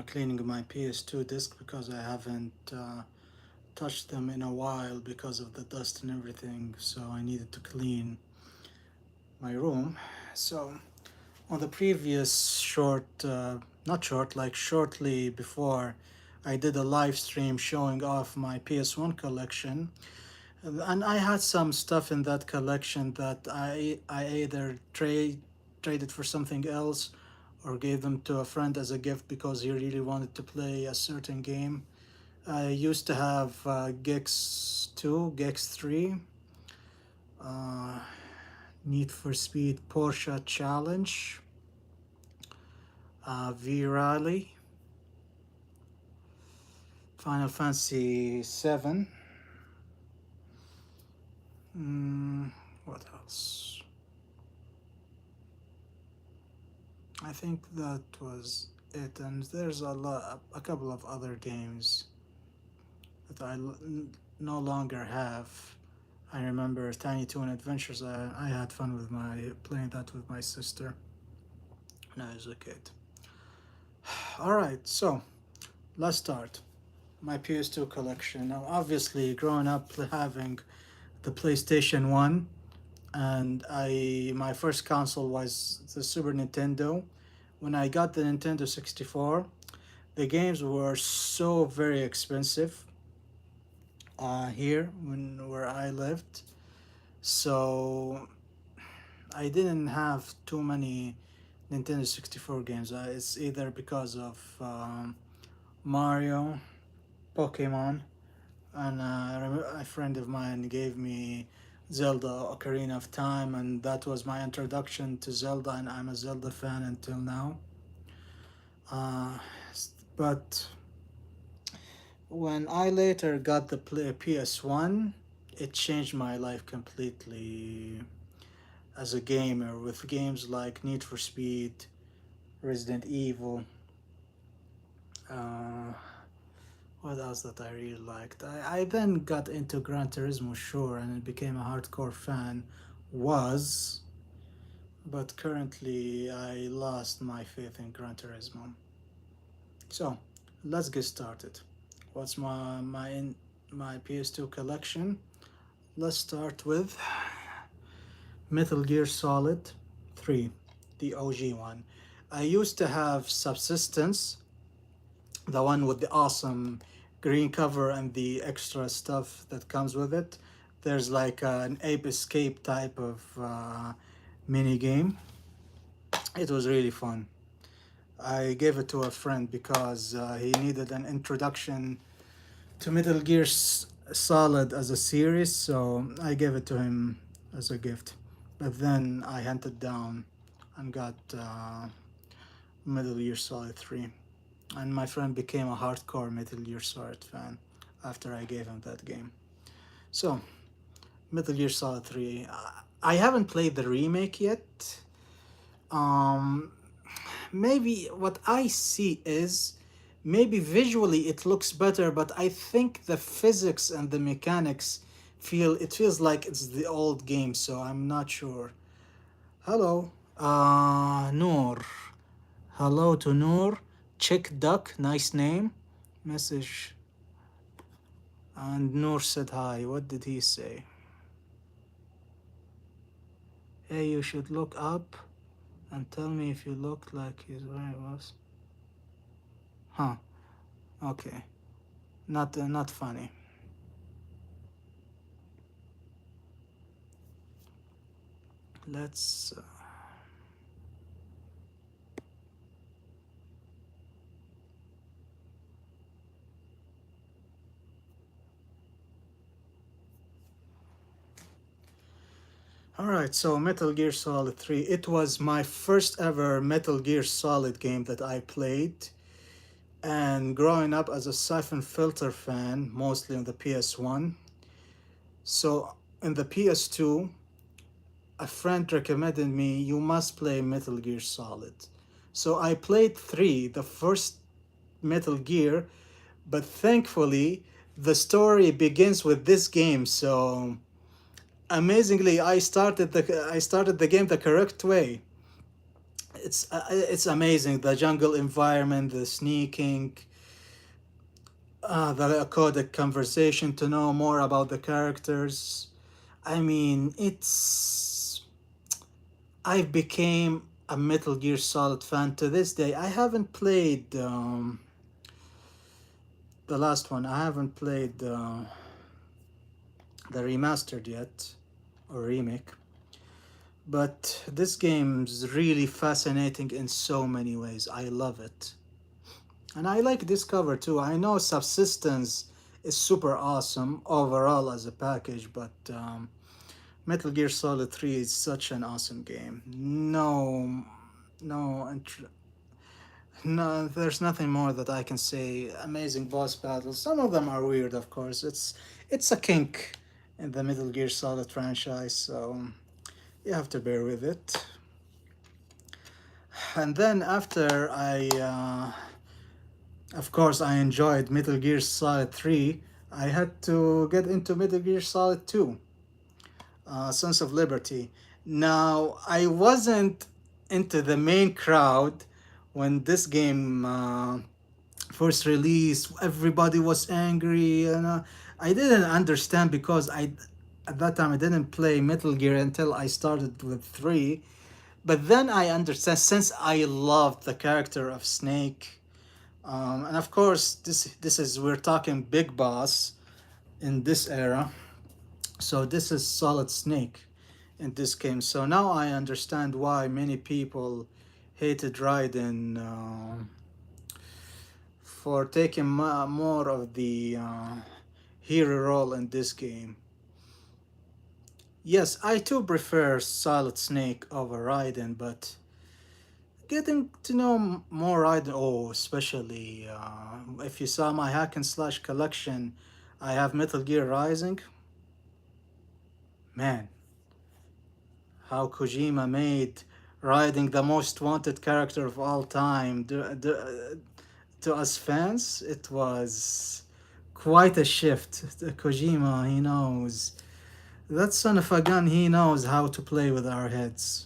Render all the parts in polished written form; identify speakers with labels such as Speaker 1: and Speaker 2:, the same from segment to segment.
Speaker 1: cleaning my PS2 disc because I haven't touched them in a while because of the dust and everything. So I needed to clean my room. So on the previous not short, like shortly before, I did a live stream showing off my PS1 collection. And I had some stuff in that collection that I either traded for something else or gave them to a friend as a gift because he really wanted to play a certain game. I used to have Gex 2, Gex 3, uh, Need for Speed Porsche Challenge, V Rally, Final Fantasy 7. What else? I think that was it, and there's a couple of other games that no longer have. I remember Tiny Toon Adventures. I had fun with playing that with my sister when I was a kid. All right, so let's start. My PS2 collection. Now, obviously, growing up having the PlayStation 1, and my first console was the Super Nintendo. When I got the Nintendo 64, the games were so very expensive here where I lived. So I didn't have too many Nintendo 64 games. It's either because of Mario, Pokemon, and a friend of mine gave me Zelda Ocarina of Time, and that was my introduction to Zelda, and I'm a Zelda fan until now. Uh, but when I later got the PS1, it changed my life completely as a gamer with games like Need for Speed, Resident Evil. Uh, what else that I really liked? I then got into Gran Turismo, sure, and became a hardcore fan. Was, but currently I lost my faith in Gran Turismo. So let's get started. What's my PS2 collection? Let's start with Metal Gear Solid 3, the OG one. I used to have Subsistence, the one with the awesome green cover and the extra stuff that comes with it. There's like an ape escape type of mini game. It was really fun. I gave it to a friend because he needed an introduction to Metal Gear Solid as a series, so I gave it to him as a gift. But then I hunted down and got Metal Gear Solid 3. And my friend became a hardcore Metal Gear Solid fan after I gave him that game. So, Metal Gear Solid 3. I haven't played the remake yet. Um, Maybe what I see is maybe visually it looks better, but I think the physics and the mechanics feels like it's the old game, so I'm not sure. Hello, Noor. Hello to Noor. Chick Duck, nice name. Message. And Noor said hi. What did he say? Hey, you should look up and tell me if you looked like he's where he was. Huh. Okay. Not funny. Let's. Alright, so Metal Gear Solid 3. It was my first ever Metal Gear Solid game that I played. And growing up as a Siphon Filter fan, mostly on the PS1. So in the PS2, a friend recommended me, you must play Metal Gear Solid. So I played 3, the first Metal Gear, but thankfully the story begins with this game, so amazingly I started the game the correct way. it's amazing. The jungle environment, the sneaking, the codec conversation to know more about the characters. I mean, it's I became a Metal Gear Solid fan to this day. I haven't played the last one. I haven't played the remastered yet or remake. But this game's really fascinating in so many ways. I love it. And I like this cover too. I know Subsistence is super awesome overall as a package, but Metal Gear Solid 3 is such an awesome game. No, no, there's nothing more that I can say. Amazing boss battles. Some of them are weird, of course. It's a kink in the Metal Gear Solid franchise, so you have to bear with it. And then after of course, I enjoyed Metal Gear Solid 3. I had to get into Metal Gear Solid 2, Sons of Liberty. Now, I wasn't into the main crowd when this game first released. Everybody was angry, and I didn't understand because at that time I didn't play Metal Gear until I started with 3. But then I understand since I loved the character of Snake. And of course, this is we're talking Big Boss in this era, so this is Solid Snake in this game. So now I understand why many people hated Raiden for taking more of the hero role in this game. Yes, I too prefer Solid Snake over Raiden, but getting to know more Raiden, oh, especially if you saw my hack and slash collection, I have Metal Gear Rising. Man, how Kojima made Raiden the most wanted character of all time. To us fans, it was quite a shift. Kojima, he knows. That son of a gun, he knows how to play with our heads.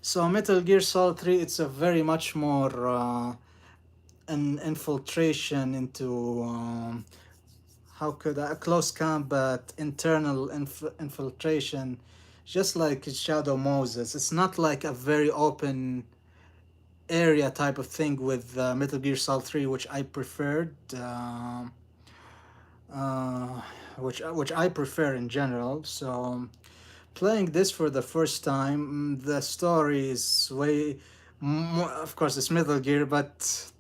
Speaker 1: So Metal Gear Solid 3, it's a very much more an infiltration into how could I, close combat, internal infiltration, just like Shadow Moses. It's not like a very open area type of thing with Metal Gear Solid 3, which I preferred. Uh, which I prefer in general. So playing this for the first time, the story is way more. Of course, it's Metal Gear, but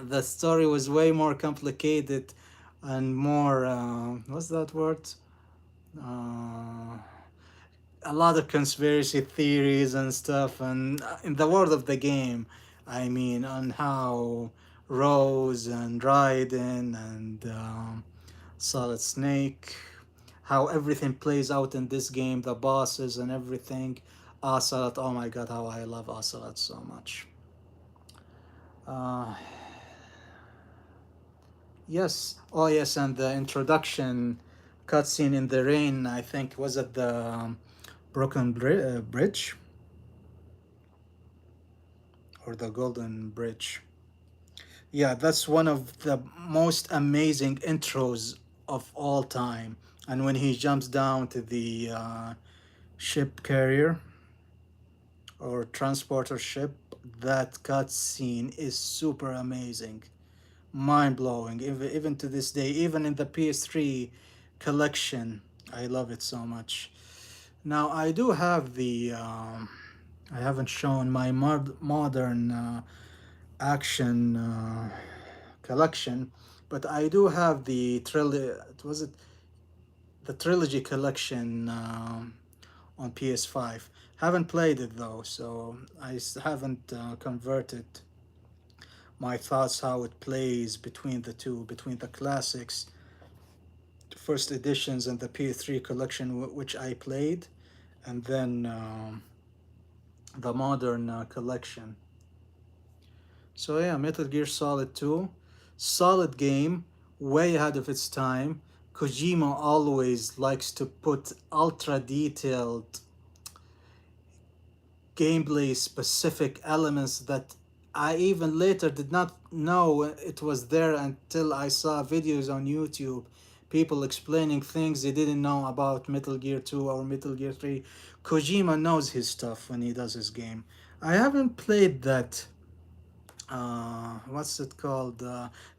Speaker 1: the story was way more complicated and more. What's that word? Uh, a lot of conspiracy theories and stuff, and in the world of the game, I mean, on how Rose and Raiden and Solid Snake, how everything plays out in this game, the bosses and everything. Ocelot, oh my god, how I love Ocelot so much. Uh, yes, oh yes, and the introduction cutscene in the rain, I think, was at the Bridge or the Golden Bridge. Yeah, that's one of the most amazing intros of all time. And when he jumps down to the ship carrier or transporter ship, that cutscene is super amazing, mind blowing. Even to this day, even in the PS3 collection, I love it so much. Now I do have the. I haven't shown my modern action collection, but I do have the trilogy. Was it the trilogy collection on PS5? Haven't played it though, so I haven't converted my thoughts how it plays between the two, between the classics, first editions, and the PS3 collection, which I played, and then the modern collection. So yeah, Metal Gear Solid 2, solid game, way ahead of its time. Kojima always likes to put ultra detailed gameplay specific elements that I even later did not know it was there until I saw videos on YouTube, people explaining things they didn't know about Metal Gear 2 or Metal Gear 3. Kojima knows his stuff when he does his game. I haven't played that, what's it called,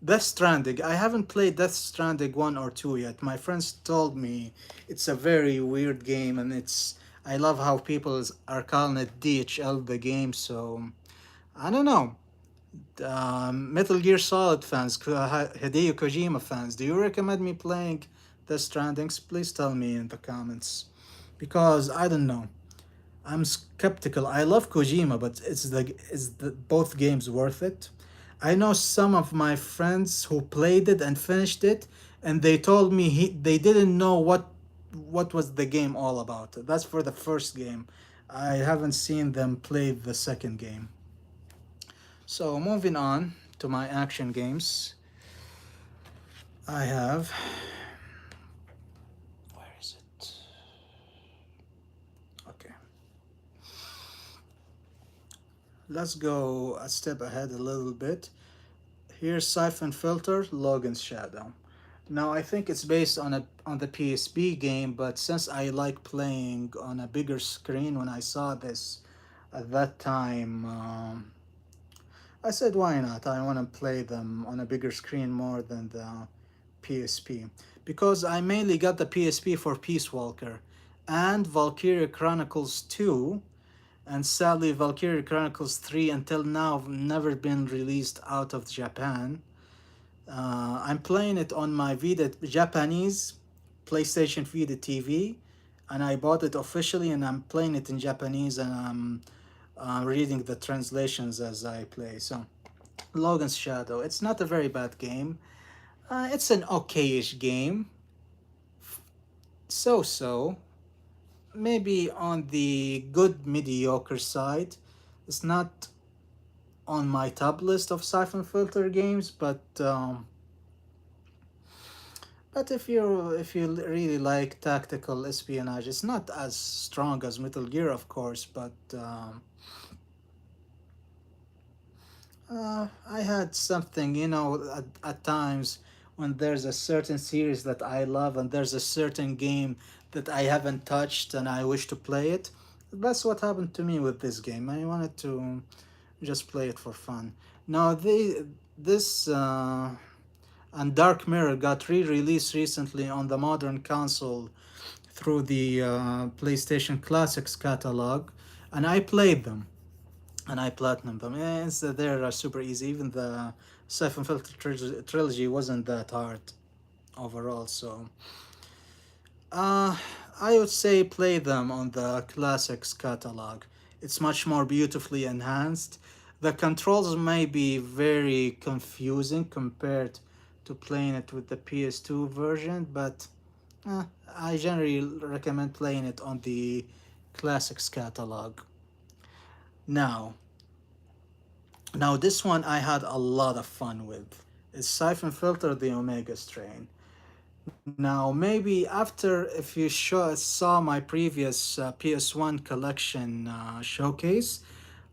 Speaker 1: Death Stranding. I haven't played Death Stranding 1 or 2 yet. My friends told me it's a very weird game, and it's, I love how people are calling it DHL the game, so I don't know. Metal Gear Solid fans, Hideo Kojima fans, do you recommend me playing Death Strandings? Please tell me in the comments, because I don't know, I'm skeptical. I love Kojima, but is the both games worth it? I know some of my friends who played it and finished it, and they told me they didn't know what was the game all about. That's for the first game. I haven't seen them play the second game. So moving on to my action games, I have. Where is it? Okay, let's go a step ahead a little bit. Here's Siphon Filter, Logan's Shadow. Now I think it's based on the PSP game, but since I like playing on a bigger screen, when I saw this at that time, I said why not? I want to play them on a bigger screen more than the PSP, because I mainly got the PSP for Peace Walker and Valkyria Chronicles 2, and sadly Valkyria Chronicles 3 until now have never been released out of Japan. I'm playing it on my Vita Japanese PlayStation Vita TV, and I bought it officially, and I'm playing it in Japanese, and I'm reading the translations as I play. So, Logan's Shadow. It's not a very bad game. It's an okayish game. So so. Maybe on the good mediocre side. It's not on my top list of Siphon Filter games, but if you really like tactical espionage, it's not as strong as Metal Gear, of course. But I had something, at times when there's a certain series that I love and there's a certain game that I haven't touched and I wish to play it. That's what happened to me with this game. I wanted to just play it for fun. Now, this and Dark Mirror got re-released recently on the modern console through the PlayStation Classics catalog, and I played them and I platinum them. Yeah, they're super easy. Even the Siphon Filter trilogy wasn't that hard overall. So, uh, I would say play them on the Classics catalog. It's much more beautifully enhanced. The controls may be very confusing compared to playing it with the PS2 version, but uh, I generally recommend playing it on the Classics catalog. Now, now this one I had a lot of fun with. It's Siphon Filter the Omega Strain. Now, maybe after, if you saw my previous PS1 collection showcase,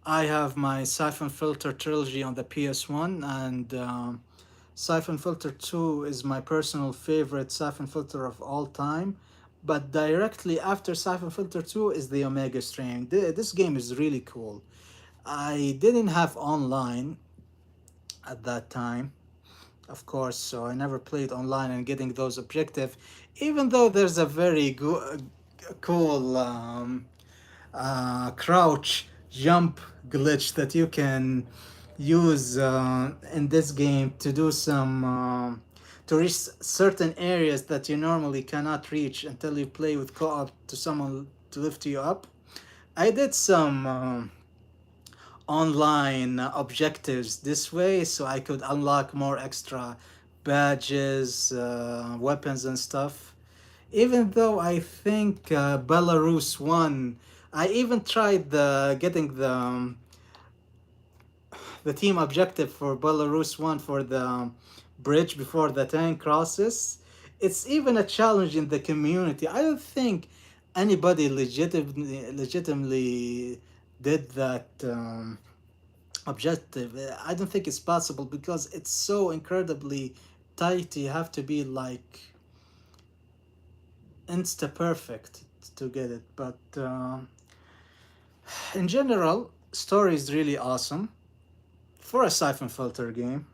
Speaker 1: I have my Siphon Filter trilogy on the PS1, and Siphon Filter 2 is my personal favorite Siphon Filter of all time. But directly after Siphon Filter 2 is the Omega Strain. This game is really cool. I didn't have online at that time, of course, so I never played online and getting those objective, even though there's a very cool crouch jump glitch that you can use in this game to do some to reach certain areas that you normally cannot reach until you play with co-op to someone to lift you up. I did some online objectives this way so I could unlock more extra badges, weapons, and stuff. Even though I think Belarus won, I even tried getting the team objective for Belarus won for the bridge before the tank crosses. It's even a challenge in the community. I don't think anybody legitimately did that objective. I don't think it's possible because it's so incredibly tight. You have to be like insta perfect to get it. But in general, story is really awesome for a siphon filter game.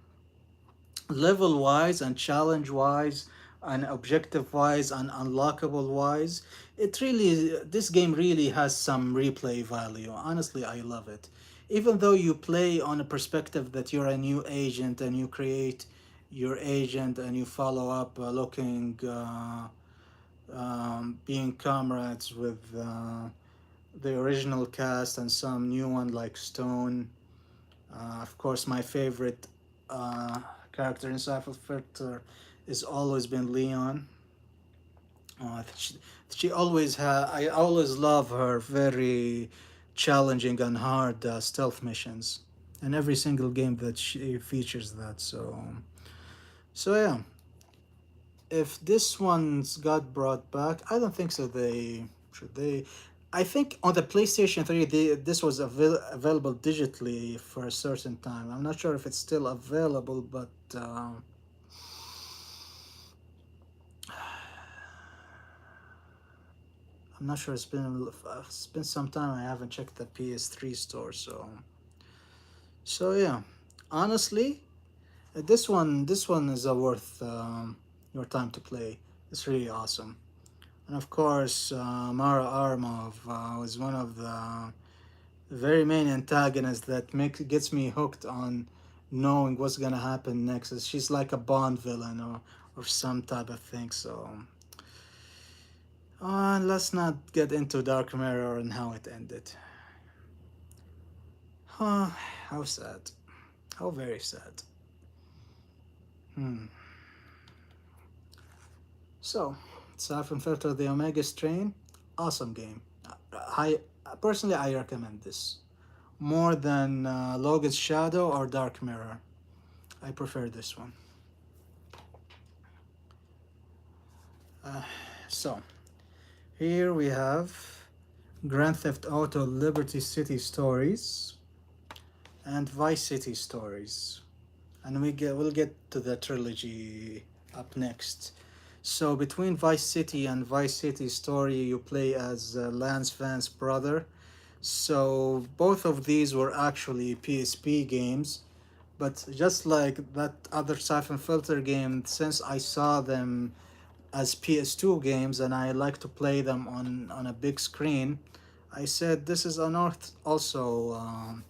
Speaker 1: Level wise and challenge wise and objective wise and unlockable wise, it really, this game really has some replay value. Honestly, I love it. Even though you play on a perspective that you're a new agent and you create your agent and you follow up looking being comrades with the original cast and some new one like Stone. Of course, my favorite uh, character in Cypher Filter is always been Leon. She always I always love her very challenging and hard stealth missions, and every single game that she features that. So yeah, if this one's got brought back, I don't think so. They should they. I think on the PlayStation 3, this was available digitally for a certain time. I'm not sure if it's still available, but I'm not sure. It's been some time. I haven't checked the PS3 store, so yeah. Honestly, this one is worth your time to play. It's really awesome. And of course, Mara Armov was one of the very main antagonists that gets me hooked on knowing what's gonna happen next. She's like a Bond villain or some type of thing. So let's not get into Dark Mirror and how it ended. How sad. How very sad. Hmm. So, Saffron Filter the Omega Strain, awesome game. I personally I recommend this more than Logan's Shadow or Dark Mirror. I prefer this one. So, here we have Grand Theft Auto Liberty City Stories and Vice City Stories. And we'll get to the trilogy up next. So between Vice City and Vice City Story, you play as Lance Vance's brother. So both of these were actually PSP games, but just like that other Siphon Filter game, since I saw them as PS2 games and I like to play them on a big screen, I said this is also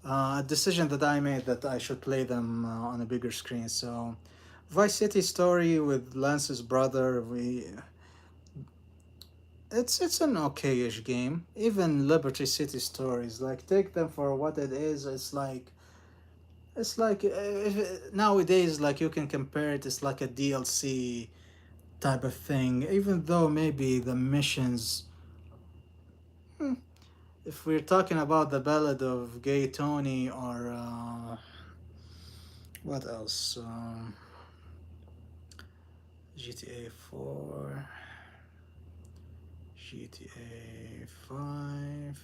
Speaker 1: a decision that I made that I should play them on a bigger screen. So, Vice City Story with Lance's brother, it's an okay-ish game. Even Liberty City Stories, like take them for what it is. It's like nowadays, like you can compare it. It's like a DLC type of thing. Even though maybe the missions, hmm, if we're talking about the Ballad of Gay Tony or what else? GTA 4, GTA 5.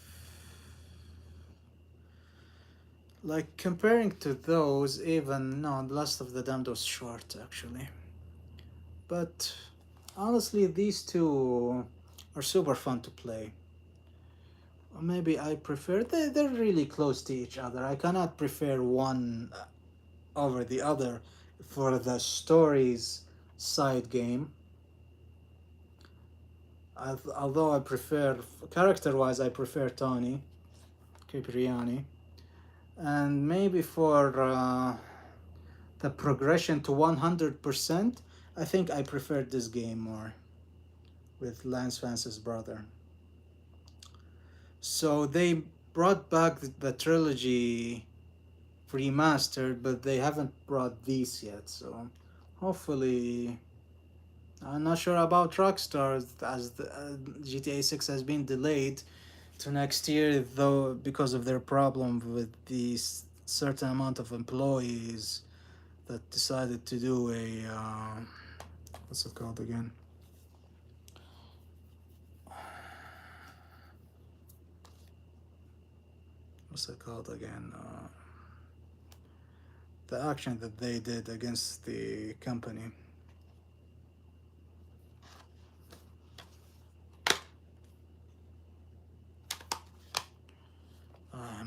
Speaker 1: Like comparing to those, even no, The Last of the Damned was short actually. But honestly, these two are super fun to play. Or maybe I prefer, they're really close to each other. I cannot prefer one over the other for the stories side game. Although I prefer, character wise, I prefer Tony Cipriani. And maybe for the progression to 100%, I think I preferred this game more with Lance Vance's brother. So they brought back the trilogy remastered, but they haven't brought these yet. So hopefully, I'm not sure about Rockstar as the GTA 6 has been delayed to next year, though, because of their problem with these certain amount of employees that decided to do a what's it called again? what's it called again? The action that they did against the company.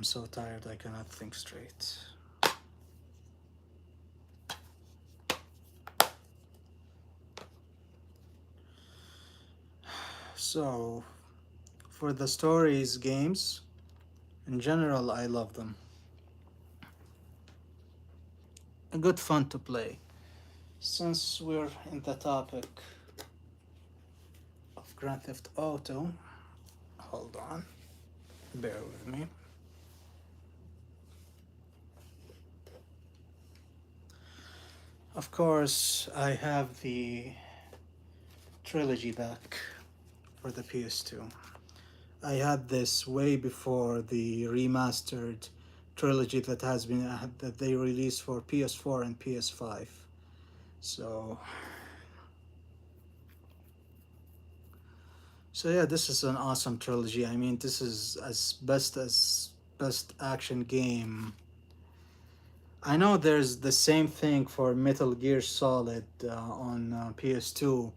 Speaker 1: I'm so tired I cannot think straight. So, for the stories games, in general, I love them. A good fun to play. Since we're in the topic of Grand Theft Auto, hold on, bear with me. Of course, I have the trilogy back for the PS2. I had this way before the remastered trilogy that has been that they released for PS4 and PS5. So, so yeah, this is an awesome trilogy. I mean, this is as best action game. I know there's the same thing for Metal Gear Solid on PS2,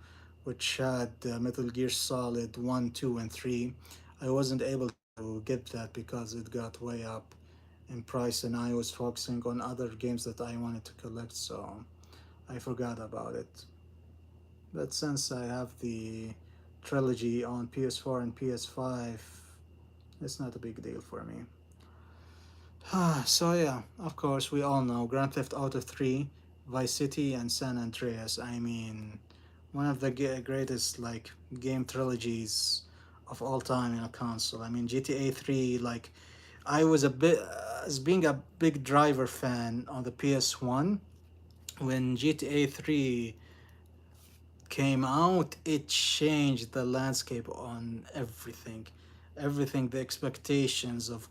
Speaker 1: which had Metal Gear Solid 1, 2, and 3. I wasn't able to get that because it got way up in price and I was focusing on other games that I wanted to collect, so I forgot about it. But since I have the trilogy on PS4 and PS5, it's not a big deal for me. So yeah, of course we all know Grand Theft Auto 3, Vice City, and San Andreas. I mean, one of the greatest like game trilogies of all time in a console. I mean, GTA 3, like I was a bit as being a big driver fan on the PS1 when GTA 3 came out, it changed the landscape on everything. Everything, the expectations of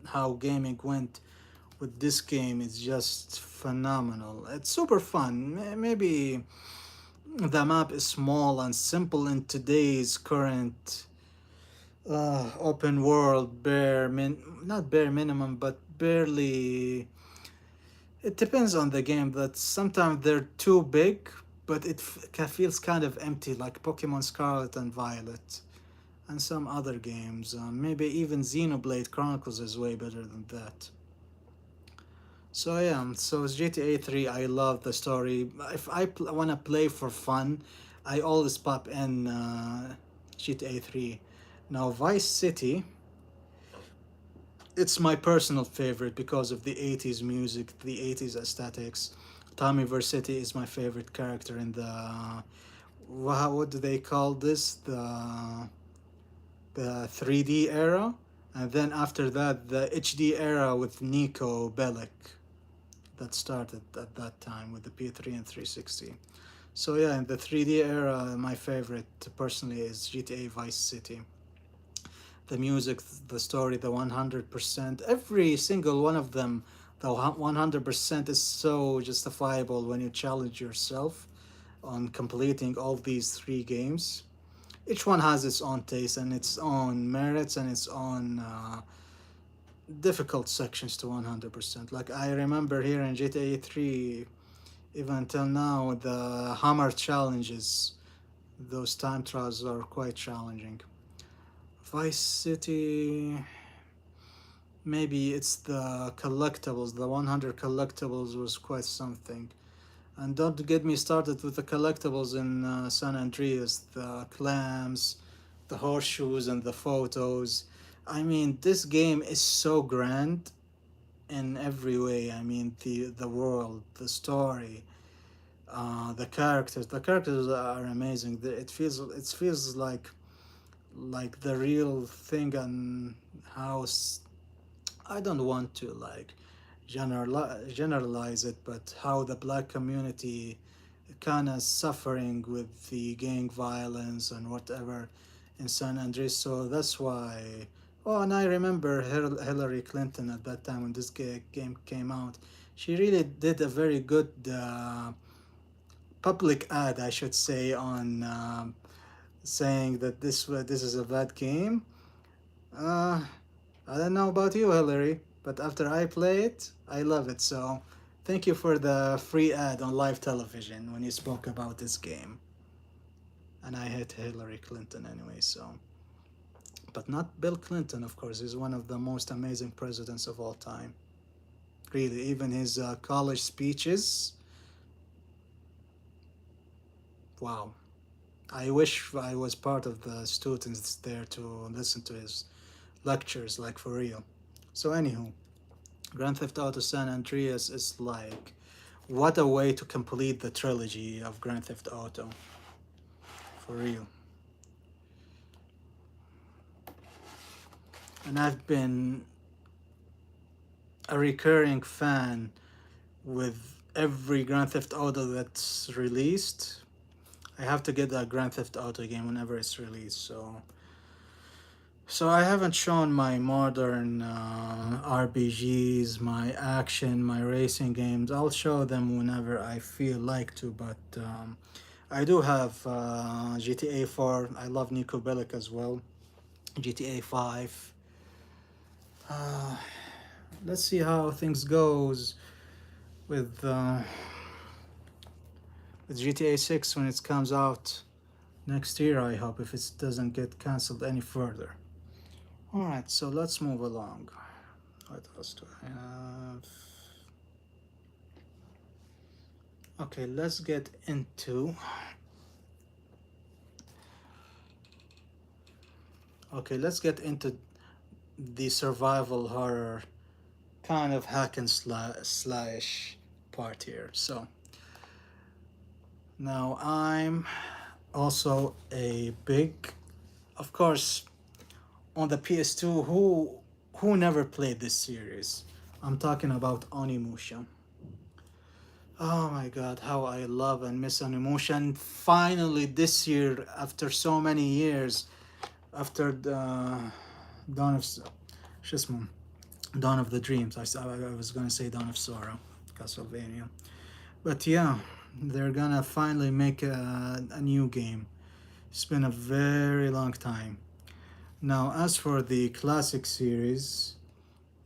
Speaker 1: how gaming went with this game is just phenomenal. It's super fun. Maybe the map is small and simple in today's current open world not bare minimum but barely. It depends on the game that sometimes they're too big but feels kind of empty like Pokemon Scarlet and Violet and some other games. Maybe even Xenoblade Chronicles is way better than that. So yeah, so it's GTA 3. I love the story. If I want to play for fun, I always pop in GTA 3. Now Vice City, it's my personal favorite because of the 80s music, the 80s aesthetics. Tommy Vercetti is my favorite character in the what do they call this? The 3D era, and then after that the HD era with Nico Bellic that started at that time with the P3 and 360. So yeah, in the 3D era, my favorite personally is GTA Vice City. The music, the story, the 100%, every single one of them, the 100% is so justifiable when you challenge yourself on completing all these three games. Each one has its own taste and its own merits and its own difficult sections to 100%. Like I remember here in GTA 3, even until now, the hammer challenges, those time trials are quite challenging. Vice City, maybe it's the collectibles, the 100 collectibles was quite something. And don't get me started with the collectibles in San Andreas, the clams, the horseshoes, and the photos. I mean, this game is so grand in every way. I mean, the world, the story, the characters. The characters are amazing. It feels like the real thing and how I don't want to like generalize it, but how the black community kind of suffering with the gang violence and whatever in San Andreas. So that's why. Oh, and I remember Hillary Clinton at that time when this game came out. She really did a very good public ad, I should say, on saying that this is a bad game. Uh, I don't know about you, Hillary, but after I play it, I love it. So, thank you for the free ad on live television when you spoke about this game. And I hate Hillary Clinton anyway, so. But not Bill Clinton, of course. He's one of the most amazing presidents of all time. Really, even his college speeches, wow. I wish I was part of the students there to listen to his lectures, like for real. So, anywho, Grand Theft Auto San Andreas is like, what a way to complete the trilogy of Grand Theft Auto, for real. And I've been a recurring fan with every Grand Theft Auto that's released. I have to get that Grand Theft Auto game whenever it's released. So I haven't shown my modern RPGs, my action, my racing games. I'll show them whenever I feel like to. But I do have GTA 4. I love Nico Bellic as well. GTA 5. Uh, let's see how things goes with uh, with GTA 6 when it comes out next year. I hope if it doesn't get cancelled any further. All right, so let's move along. What else do I have? Okay, let's get into the survival horror kind of hack and slash part here. So now I'm also a big, of course, on the PS2. Who never played this series? I'm talking about Onimusha. Oh my god, how I love and miss Onimusha. And finally, this year, after so many years, after the Dawn of Shismon, Dawn of the Dreams. I was gonna say Dawn of Sorrow, Castlevania. But yeah, they're gonna finally make a new game. It's been a very long time. Now, as for the classic series,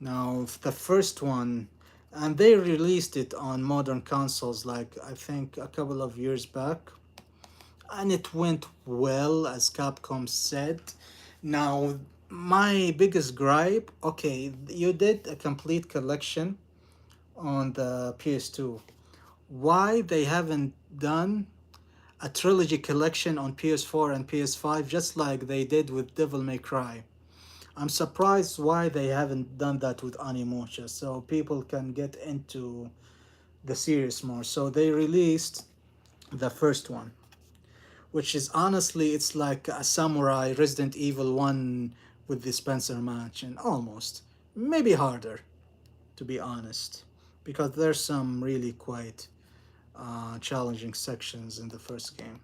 Speaker 1: now the first one, and they released it on modern consoles like I think a couple of years back, and it went well as Capcom said. Now, my biggest gripe, okay, you did a complete collection on the PS2. Why they haven't done a trilogy collection on PS4 and PS5 just like they did with Devil May Cry? I'm surprised why they haven't done that with Animosha so people can get into the series more. So they released the first one, which is honestly it's like a samurai Resident Evil 1 with the Spencer Mansion almost. Maybe harder to be honest because there's some really quite challenging sections in the first game.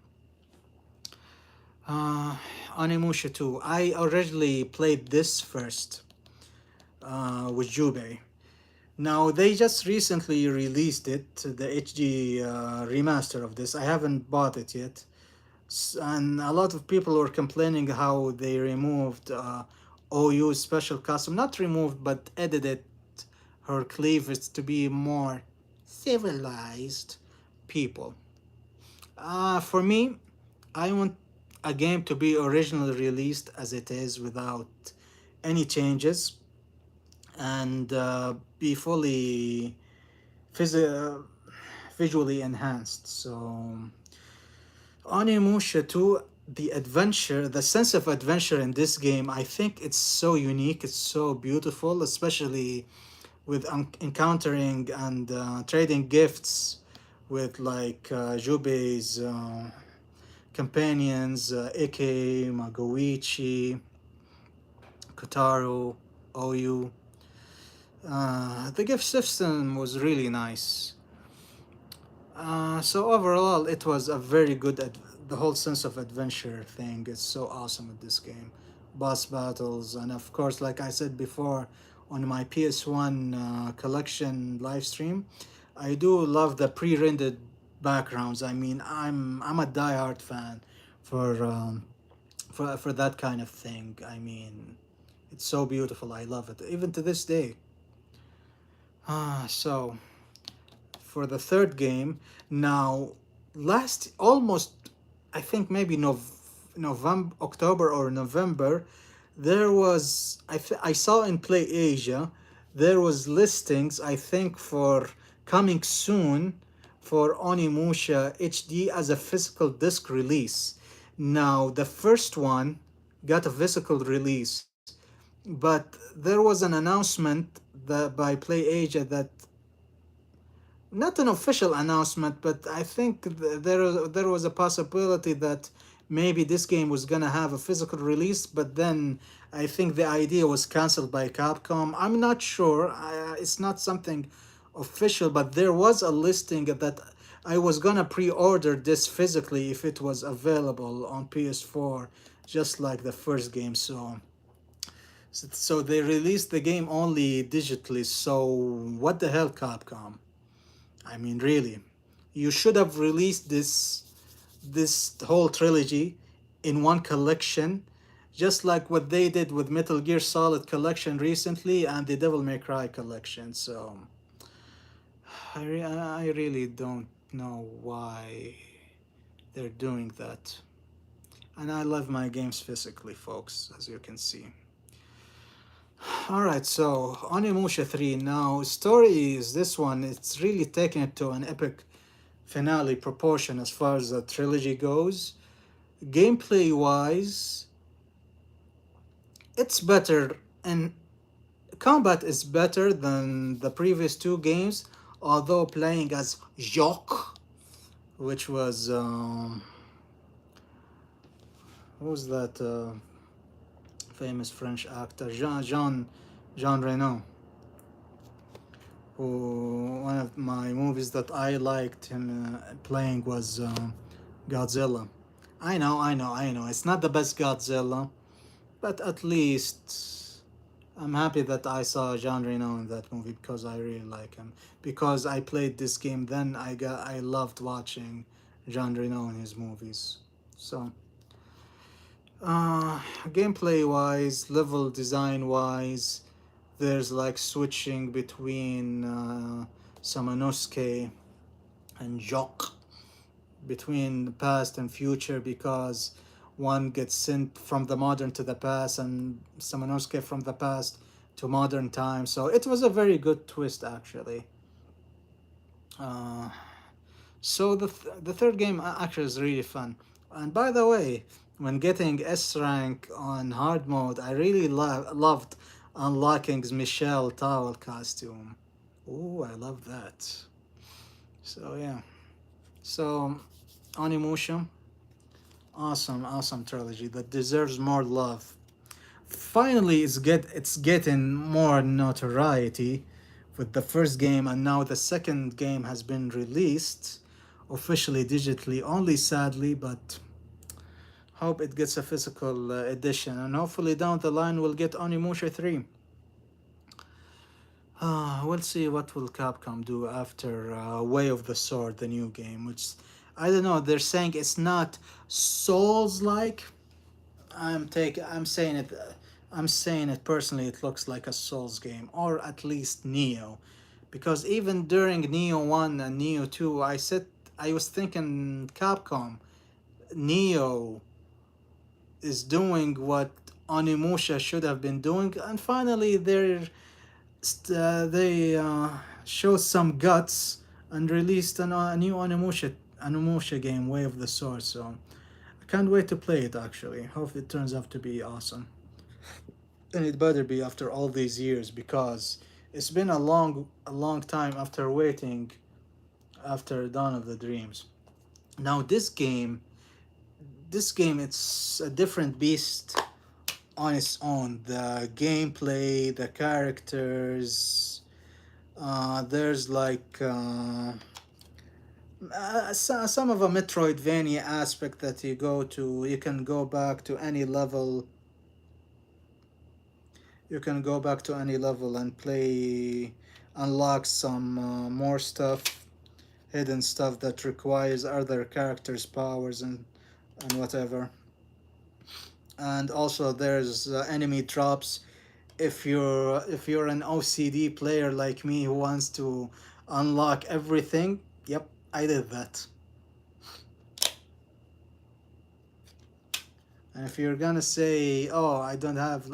Speaker 1: Uh, Onimusha 2. I originally played this first with Jubei. Now they just recently released it, the HD remaster of this. I haven't bought it yet, and a lot of people were complaining how they removed OU special custom, not removed but edited her cleavage to be more civilized people. For me, I want a game to be originally released as it is without any changes and be fully phys- visually enhanced. So, Onimusha 2, the adventure, the sense of adventure in this game, I think it's so unique, it's so beautiful, especially with encountering and trading gifts with like Jubei's companions, Ike, Magoichi, Kotaro, Oyu. The gift system was really nice. So overall, it was a very good. The whole sense of adventure thing is so awesome with this game. Boss battles, and of course, like I said before, on my PS1 collection live stream, I do love the pre-rendered backgrounds. I mean, I'm a diehard fan for for that kind of thing. I mean, It's so beautiful. I love it. Even to this day. So for the third game. Now, last almost, I think maybe November, October or November, there was I saw in Play Asia, there was listings I think for coming soon for Onimusha HD as a physical disc release. Now, the first one got a physical release, but there was an announcement that by Play Asia that not an official announcement, but I think there was a possibility that maybe this game was gonna have a physical release, but then I think the idea was cancelled by Capcom. I'm not sure. It's not something official, but there was a listing that I was gonna pre-order this physically if it was available on PS4, just like the first game. So they released the game only digitally. So what the hell, Capcom? I mean, really, you should have released this whole trilogy in one collection, just like what they did with Metal Gear Solid collection recently and the Devil May Cry collection. So I really don't know why they're doing that. And I love my games physically, folks, as you can see. All right, so Onimusha 3. Now, story is this one. It's really taken it to an epic finale proportion as far as the trilogy goes. Gameplay wise, it's better, and combat is better than the previous two games. Although playing as Jacques, which was who was that famous French actor, Jean Reno, who one of my movies that I liked him playing was Godzilla. I know. It's not the best Godzilla, but at least I'm happy that I saw Jean Reno in that movie because I really like him. Because I played this game, then I loved watching Jean Reno in his movies. So, gameplay wise, level design wise, there's like switching between Samanosuke and Jock, between the past and future, because one gets sent from the modern to the past and Samanosuke from the past to modern times. So it was a very good twist, actually. Uh, so the third game actually is really fun. And by the way, when getting S rank on hard mode, I really loved unlocking Michelle towel costume. Oh, I love that. So yeah. So Onimusha, awesome trilogy that deserves more love. Finally, it's getting more notoriety with the first game, and now the second game has been released officially digitally only, sadly, but hope it gets a physical edition, and hopefully down the line we'll get Onimusha 3. We'll see what will Capcom do after Way of the Sword, the new game, which I don't know. They're saying it's not Souls-like. I'm saying it. I'm saying it personally. It looks like a Souls game, or at least Neo, because even during Neo 1 and Neo 2, I was thinking Capcom, Neo is doing what Onimusha should have been doing, and finally they showed some guts and released a new Onimusha game, Way of the Sword. So I can't wait to play it. Actually, hope it turns out to be awesome, and it better be after all these years because it's been a long time after waiting after Dawn of the Dreams. Now this game, it's a different beast on its own. The gameplay, the characters, there's like some of a Metroidvania aspect that you can go back to any level. You can go back to any level and play, unlock some more stuff, hidden stuff that requires other characters' powers and whatever. And also there's enemy drops if you're an OCD player like me who wants to unlock everything, yep, I did that. And if you're gonna say, "Oh, I don't have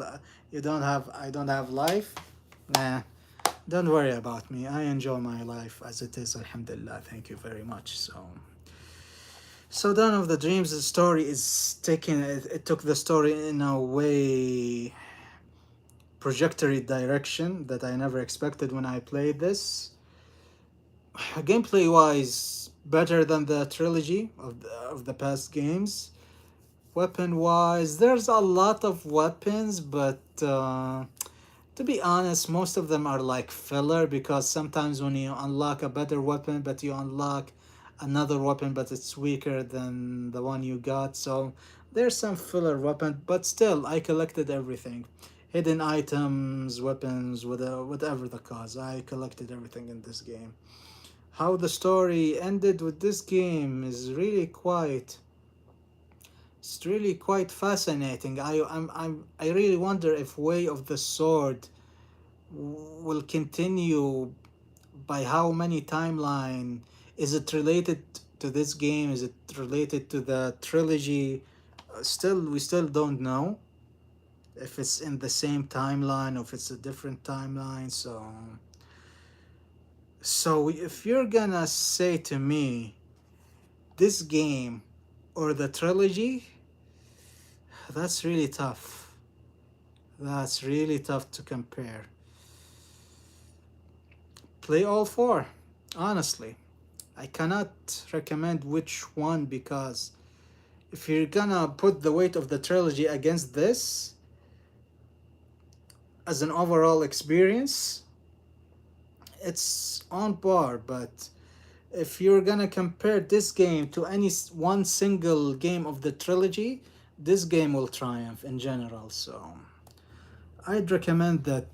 Speaker 1: life," nah, don't worry about me. I enjoy my life as it is. Alhamdulillah. Thank you very much. So Dawn of the Dreams, the story is taking it took the story in a way trajectory direction that I never expected when I played this. Gameplay wise, better than the trilogy of the past games. Weapon wise, there's a lot of weapons, but to be honest, most of them are like filler because sometimes when you unlock a better weapon, but you unlock another weapon, but it's weaker than the one you got. So there's some filler weapon, but still, I collected everything. Hidden items, weapons, whatever the cause. I collected everything in this game. How the story ended with this game is really quite it's really quite fascinating. I really wonder if Way of the Sword will continue by how many timeline. Is it related to this game? Is it related to the trilogy? Still, we still don't know if it's in the same timeline or if it's a different timeline. So if you're gonna say to me this game or the trilogy, that's really tough. That's really tough to compare. Play all four, honestly. I cannot recommend which one because if you're gonna put the weight of the trilogy against this as an overall experience, it's on par. But if you're gonna compare this game to any one single game of the trilogy, this game will triumph in general. So I'd recommend that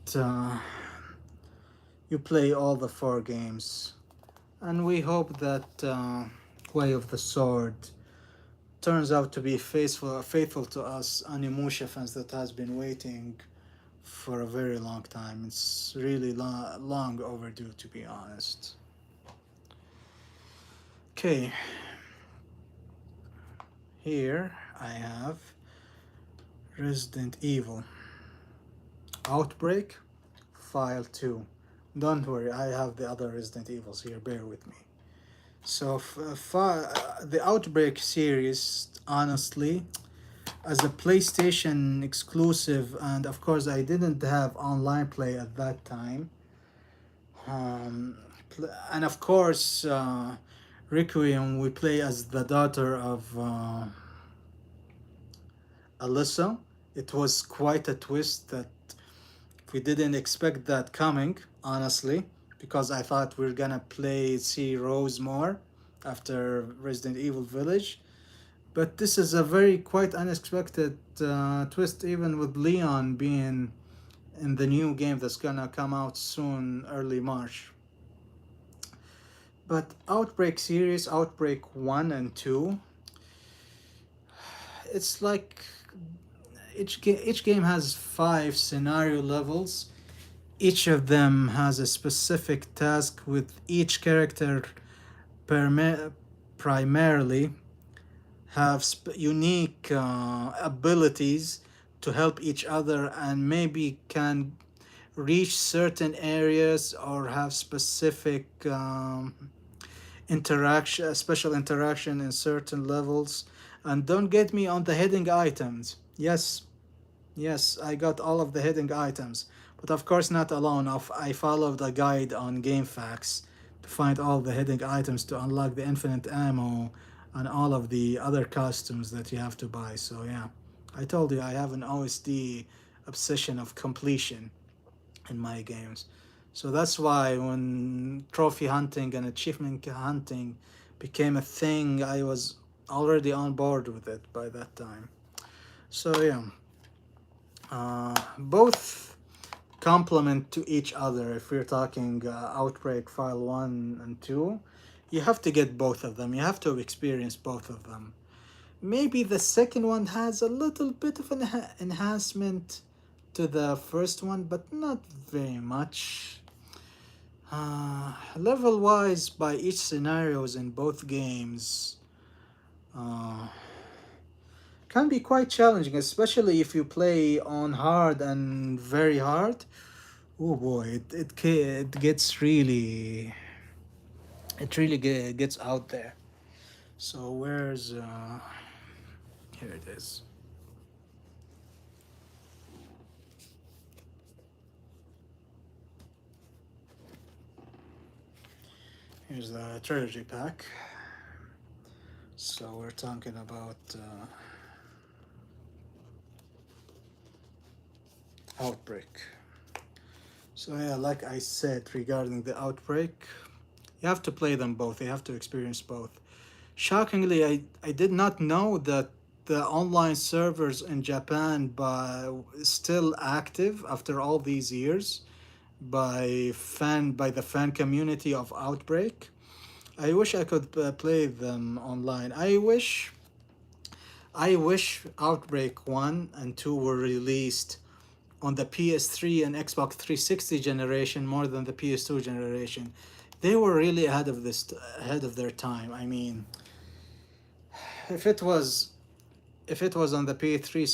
Speaker 1: you play all the four games, and we hope that Way of the Sword turns out to be faithful to us Animusha fans that has been waiting for a very long time. It's really long overdue, to be honest. Okay, here I have Resident Evil Outbreak File 2. Don't worry, I have the other Resident Evils here, bear with me. So, the Outbreak series, honestly, as a PlayStation exclusive, and of course, I didn't have online play at that time. Um, and of course, Requiem, we play as the daughter of Alyssa. It was quite a twist that we didn't expect that coming, honestly, because I thought we are gonna see Rose more after Resident Evil Village. But this is a very quite unexpected twist, even with Leon being in the new game that's gonna come out soon, early March. But Outbreak series, Outbreak 1 and 2, it's like each game has 5 scenario levels. Each of them has a specific task with each character primarily have unique abilities to help each other and maybe can reach certain areas or have specific interaction, special interaction in certain levels. And don't get me on the hidden items. Yes, I got all of the hidden items, but of course not alone. I followed a guide on GameFAQs to find all the hidden items to unlock the infinite ammo and all of the other costumes that you have to buy. So yeah, I told you I have an OSD obsession of completion in my games. So that's why when trophy hunting and achievement hunting became a thing, I was already on board with it by that time. So yeah, both complement to each other. If we're talking Outbreak File 1 and 2, you have to get both of them. You have to experience both of them. Maybe the second one has a little bit of an enhancement to the first one, but not very much. Level wise, by each scenarios in both games, uh, can be quite challenging, especially if you play on hard and very hard. Oh boy, it gets really, gets out there. So where's here it is. Here's the trilogy pack. So we're talking about Outbreak. So yeah, like I said regarding the Outbreak, you have to play them both. You have to experience both. Shockingly, I did not know that the online servers in Japan still active after all these years by the fan community of Outbreak. I wish I could play them online. I wish Outbreak 1 and 2 were released on the PS3 and Xbox 360 generation more than the PS2 generation. They were really ahead of their time. I mean, if it was if it was on the PS3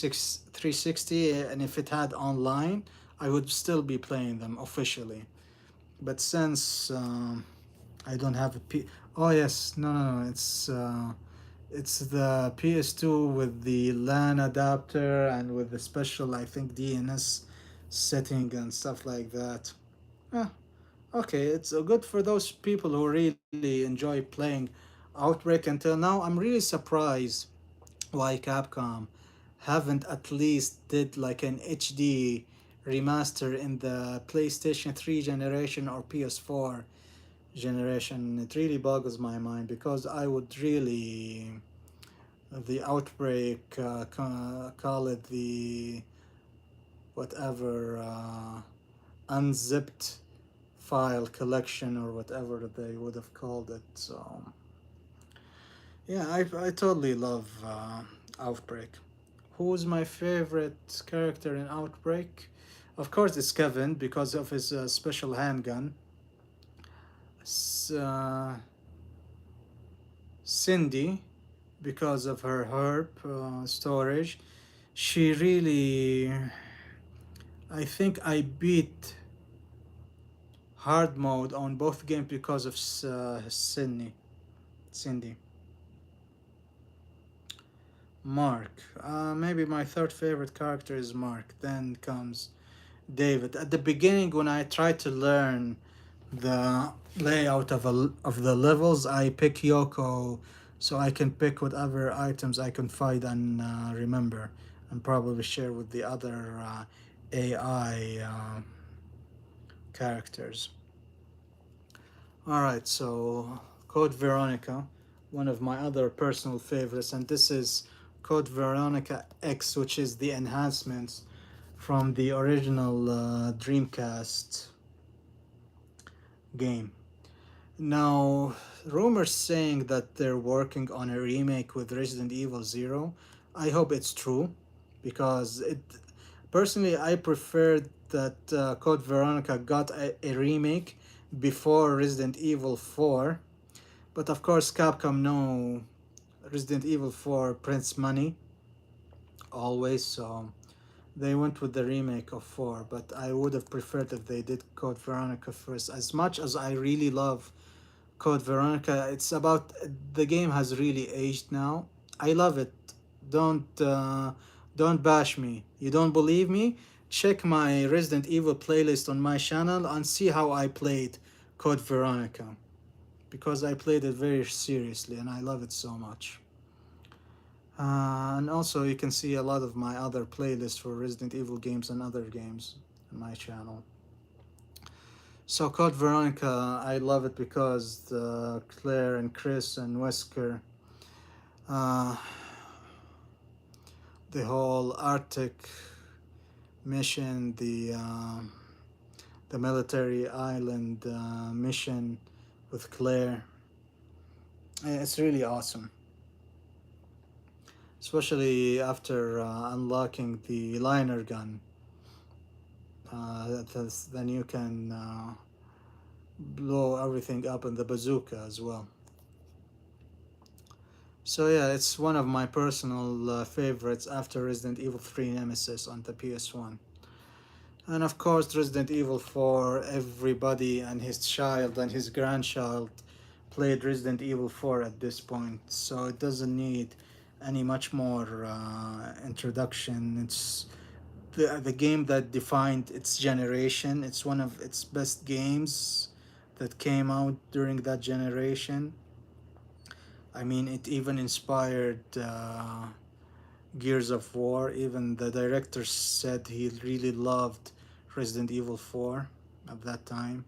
Speaker 1: 360 and if it had online, I would still be playing them officially. But since I don't have a P. Oh yes, no. It's the PS2 with the LAN adapter and with the special, I think, DNS setting and stuff like that. Yeah, okay, it's good for those people who really enjoy playing Outbreak. Until now, I'm really surprised why Capcom haven't at least did like an HD remaster in the PlayStation 3 generation or PS4 generation. It really boggles my mind because I would really the Outbreak, call it the whatever unzipped file collection or whatever they would have called it. So yeah, I totally love Outbreak. Who's my favorite character in Outbreak? Of course, it's Kevin because of his special handgun. Cindy because of her herb storage. She really, I think I beat hard mode on both games because of Cindy. Mark. Maybe my third favorite character is Mark. Then comes David. At the beginning, when I tried to learn the layout of the levels, I pick Yoko so I can pick whatever items I can find and remember and probably share with the other AI characters. Alright, so Code Veronica, one of my other personal favorites, and this is Code Veronica X, which is the enhancements from the original Dreamcast game. Now, rumors saying that they're working on a remake with Resident Evil Zero. I hope it's true, because it personally I prefer that Code Veronica got a remake before Resident Evil 4. But of course, Capcom know Resident Evil 4 prints money always, so they went with the remake of 4. But I would have preferred if they did Code Veronica first. As much as I really love Code Veronica, it's about the game has really aged now. I love it. Don't uh, don't bash me. You don't believe me? Check my Resident Evil playlist on my channel and see how I played Code Veronica, because I played it very seriously and I love it so much. And also, you can see a lot of my other playlists for Resident Evil games and other games on my channel. So, Code Veronica, I love it because Claire and Chris and Wesker, uh, the whole Arctic mission, the military island mission with Claire, it's really awesome. Especially after unlocking the liner gun. then you can blow everything up in the bazooka as well. So yeah, it's one of my personal favorites after Resident Evil 3 Nemesis on the PS1. And of course, Resident Evil 4, everybody and his child and his grandchild played Resident Evil 4 at this point, so it doesn't need any much more introduction. It's the game that defined its generation. It's one of its best games that came out during that generation. I mean, it even inspired Gears of War. Even the director said he really loved Resident Evil 4 at that time.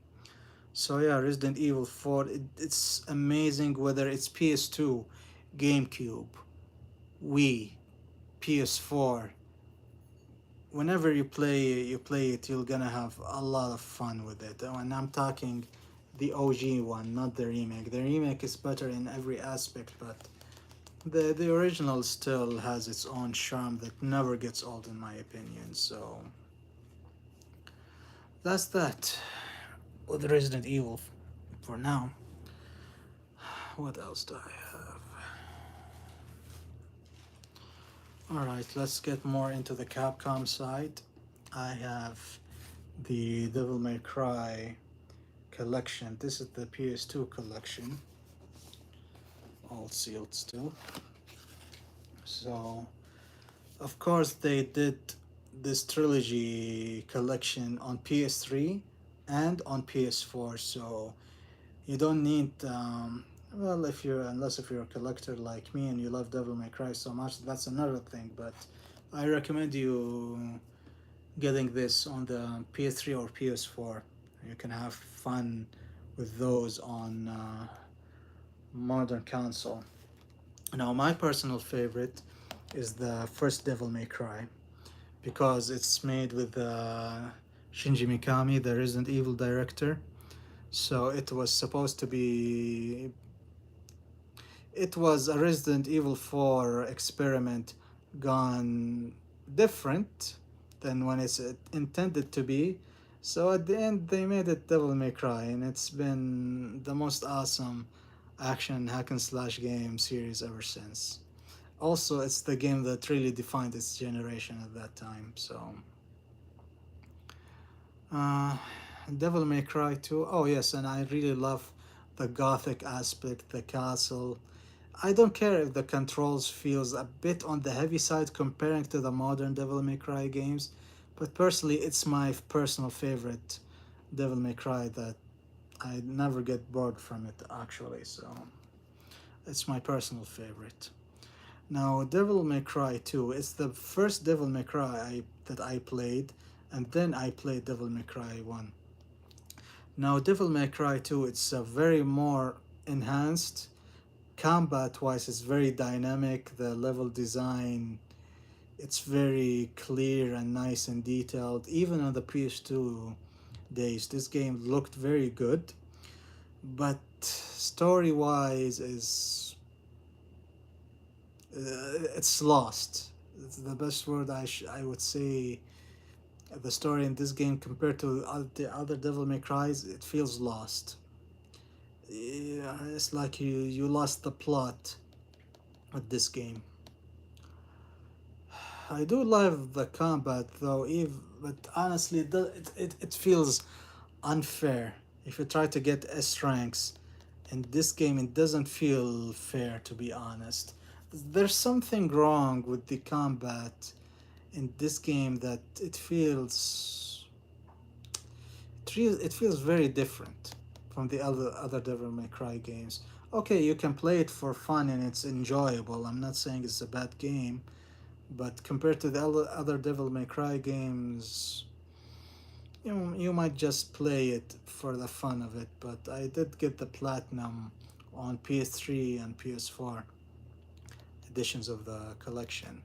Speaker 1: So yeah, Resident Evil 4, it's amazing whether it's PS2, GameCube, Wii, PS4. Whenever you play it, you're gonna have a lot of fun with it. And I'm talking the OG one, not the remake. The remake is better in every aspect, but the original still has its own charm that never gets old in my opinion. So that's that with Resident Evil for now. What else do I have? Alright, let's get more into the Capcom side. I have the Devil May Cry collection. This is the PS2 collection, all sealed still. So, of course, they did this trilogy collection on PS3 and on PS4. So you don't need well, if you're unless if you're a collector like me and you love Devil May Cry so much, that's another thing. But I recommend you getting this on the PS3 or PS4. You can have fun with those on modern console. Now, my personal favorite is the first Devil May Cry because it's made with Shinji Mikami, the Resident Evil director. So it was a Resident Evil 4 experiment gone different than when it's intended to be. So at the end, they made it Devil May Cry, and it's been the most awesome action hack and slash game series ever since. Also, it's the game that really defined its generation at that time. So, uh, Devil May Cry 2. Oh, yes, and I really love the gothic aspect, the castle. I don't care if the controls feels a bit on the heavy side comparing to the modern Devil May Cry games, but personally, it's my personal favorite Devil May Cry that I never get bored from it actually. So, it's my personal favorite. Now, Devil May Cry 2, it's the first Devil May Cry that I played, and then I played Devil May Cry 1. Now, Devil May Cry 2, it's a very more enhanced. Combat wise, it's very dynamic. The level design, it's very clear and nice and detailed. Even on the PS2 days, this game looked very good. But story wise, it's lost. It's the best word I would say. The story in this game compared to the other Devil May Cries, it feels lost. Yeah, it's like you lost the plot with this game. I do love the combat though, but honestly, it feels unfair. If you try to get S ranks in this game, it doesn't feel fair to be honest. There's something wrong with the combat in this game that it feels very different from the other Devil May Cry games. Okay, you can play it for fun and it's enjoyable. I'm not saying it's a bad game, but compared to the other Devil May Cry games, you might just play it for the fun of it. But I did get the platinum on PS3 and PS4 editions of the collection.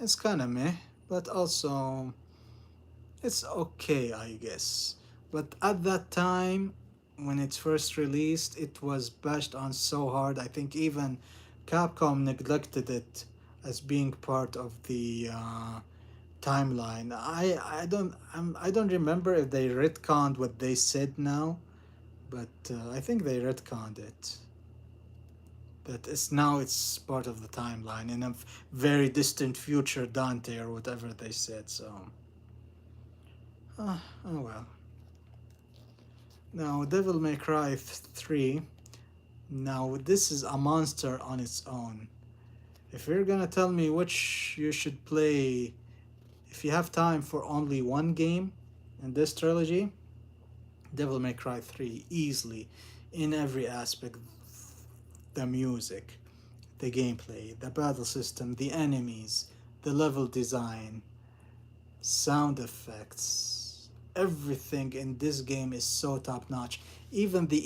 Speaker 1: It's kind of meh, but also it's okay, I guess. But at that time, when it first released, it was bashed on so hard. I think even Capcom neglected it as being part of the timeline. I don't remember if they retconned what they said now, but I think they retconned it. That it's now it's part of the timeline in a very distant future, Dante or whatever they said. So, oh well. Now, Devil May Cry 3. Now, this is a monster on its own. If you're gonna tell me which you should play, if you have time for only one game in this trilogy, Devil May Cry 3 easily in every aspect, the music, the gameplay, the battle system, the enemies, the level design, sound effects, everything in this game is so top notch. Even the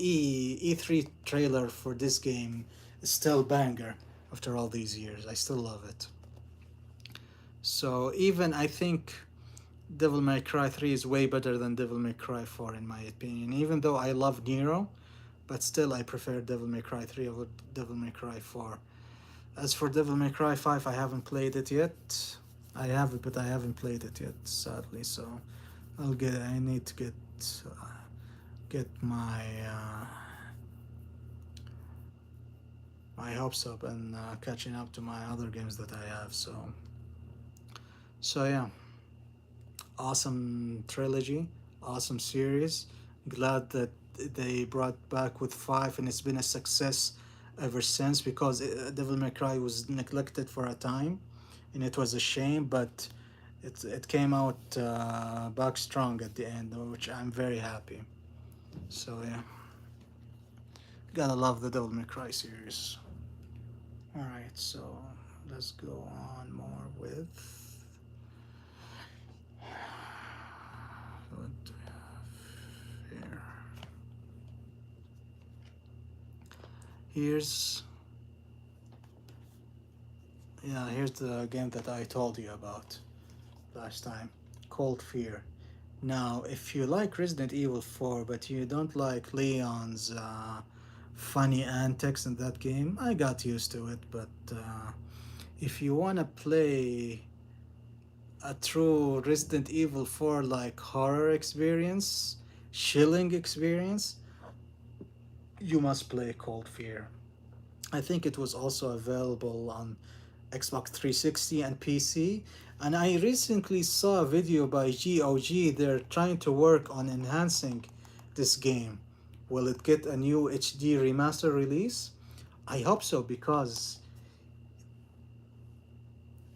Speaker 1: E3 trailer for this game is still banger after all these years. I still love it. So even I think Devil May Cry 3 is way better than Devil May Cry 4 in my opinion. Even though I love Nero, but still I prefer Devil May Cry 3 over Devil May Cry 4. As for Devil May Cry 5, I haven't played it yet. I have it, but I haven't played it yet, sadly. So I need to get my hopes up and catching up to my other games that I have. So yeah, awesome trilogy, awesome series. Glad that they brought back with 5, and it's been a success ever since because Devil May Cry was neglected for a time, and it was a shame, but it came out back strong at the end, which I'm very happy. So yeah, gotta love the Devil May Cry series. All right, so let's go on more with what do we have here? Here's here's the game that I told you about last time, Cold Fear. Now, if you like Resident Evil 4, but you don't like Leon's funny antics in that game, I got used to it. But if you want to play a true Resident Evil 4 like horror experience, chilling experience, you must play Cold Fear. I think it was also available on Xbox 360 and PC. And I recently saw a video by GOG. They're trying to work on enhancing this game. Will it get a new HD remaster release? I hope so because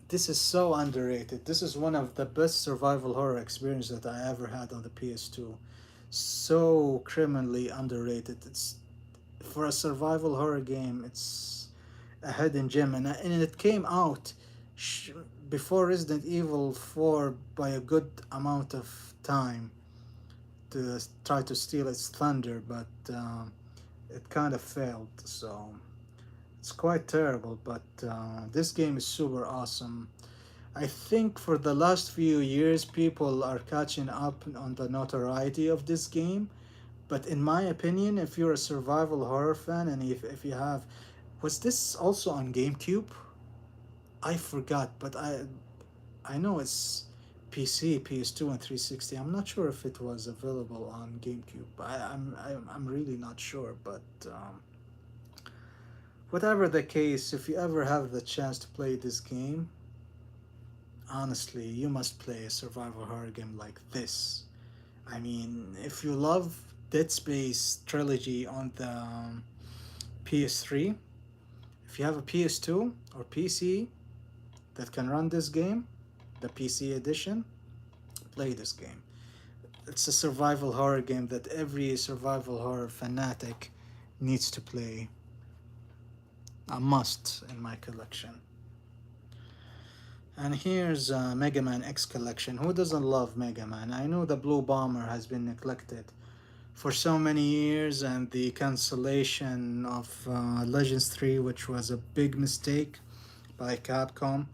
Speaker 1: this is so underrated. This is one of the best survival horror experiences that I ever had on the PS2. So criminally underrated. It's for a survival horror game. It's a hidden gem, and it came out before Resident Evil 4 by a good amount of time to try to steal its thunder, but it kind of failed. So it's quite terrible, but this game is super awesome. I think for the last few years, people are catching up on the notoriety of this game. But in my opinion, if you're a survival horror fan and if you have, was this also on GameCube? I forgot, but I know it's PC, PS2, and 360. I'm not sure if it was available on GameCube. I'm really not sure, but whatever the case, if you ever have the chance to play this game, honestly, you must play a survival horror game like this. I mean, if you love Dead Space trilogy on the PS3, if you have a PS2 or PC that can run this game, the PC edition, play this game. It's a survival horror game that every survival horror fanatic needs to play. A must in my collection. And here's Mega Man X Collection. Who doesn't love Mega Man? I know the Blue Bomber has been neglected for so many years, and the cancellation of Legends 3, which was a big mistake by Capcom,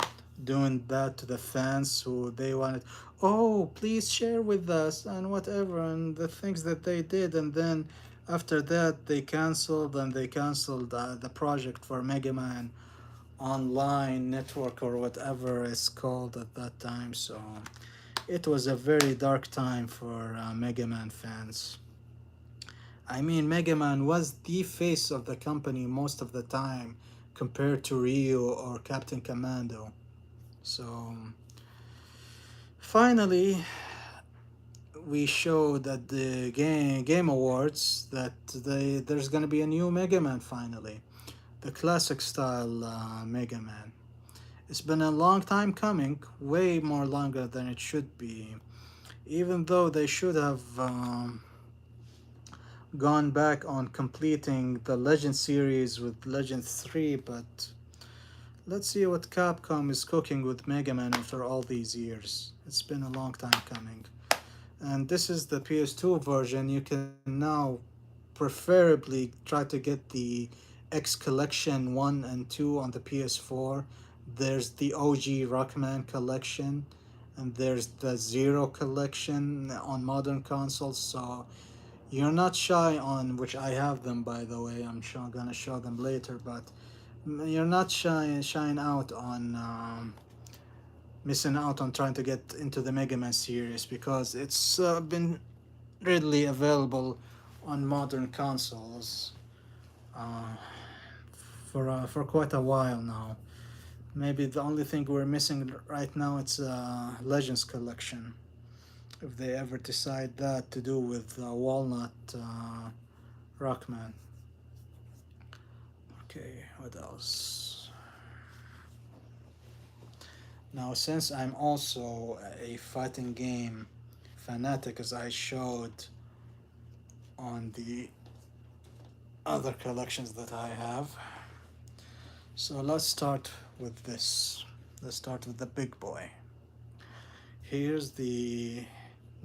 Speaker 1: doing that to the fans who they wanted, oh, please share with us and whatever, and the things that they did. And then after that, they canceled the project for Mega Man online network or whatever it's called at that time. So it was a very dark time for Mega Man fans. I mean, Mega Man was the face of the company most of the time compared to Ryu or Captain Commando. So finally, we showed at the Game Awards that there's gonna be a new Mega Man finally, the classic style Mega Man. It's been a long time coming, way more longer than it should be. Even though they should have gone back on completing the Legend series with Legend 3, but let's see what Capcom is cooking with Mega Man after all these years. It's been a long time coming. And this is the PS2 version. You can now preferably try to get the X Collection 1 and 2 on the PS4. There's the OG Rockman collection, and there's the Zero collection on modern consoles. So you're not shy on, which I have them by the way. Gonna show them later, but you're not shying out on missing out on trying to get into the Mega Man series because it's been readily available on modern consoles uh, for quite a while now. Maybe the only thing we're missing right now it's Legends collection. If they ever decide that to do with Walnut Rockman. Okay, what else? Now, since I'm also a fighting game fanatic, as I showed on the other collections that I have, so let's start with this. Let's start with the big boy. Here's the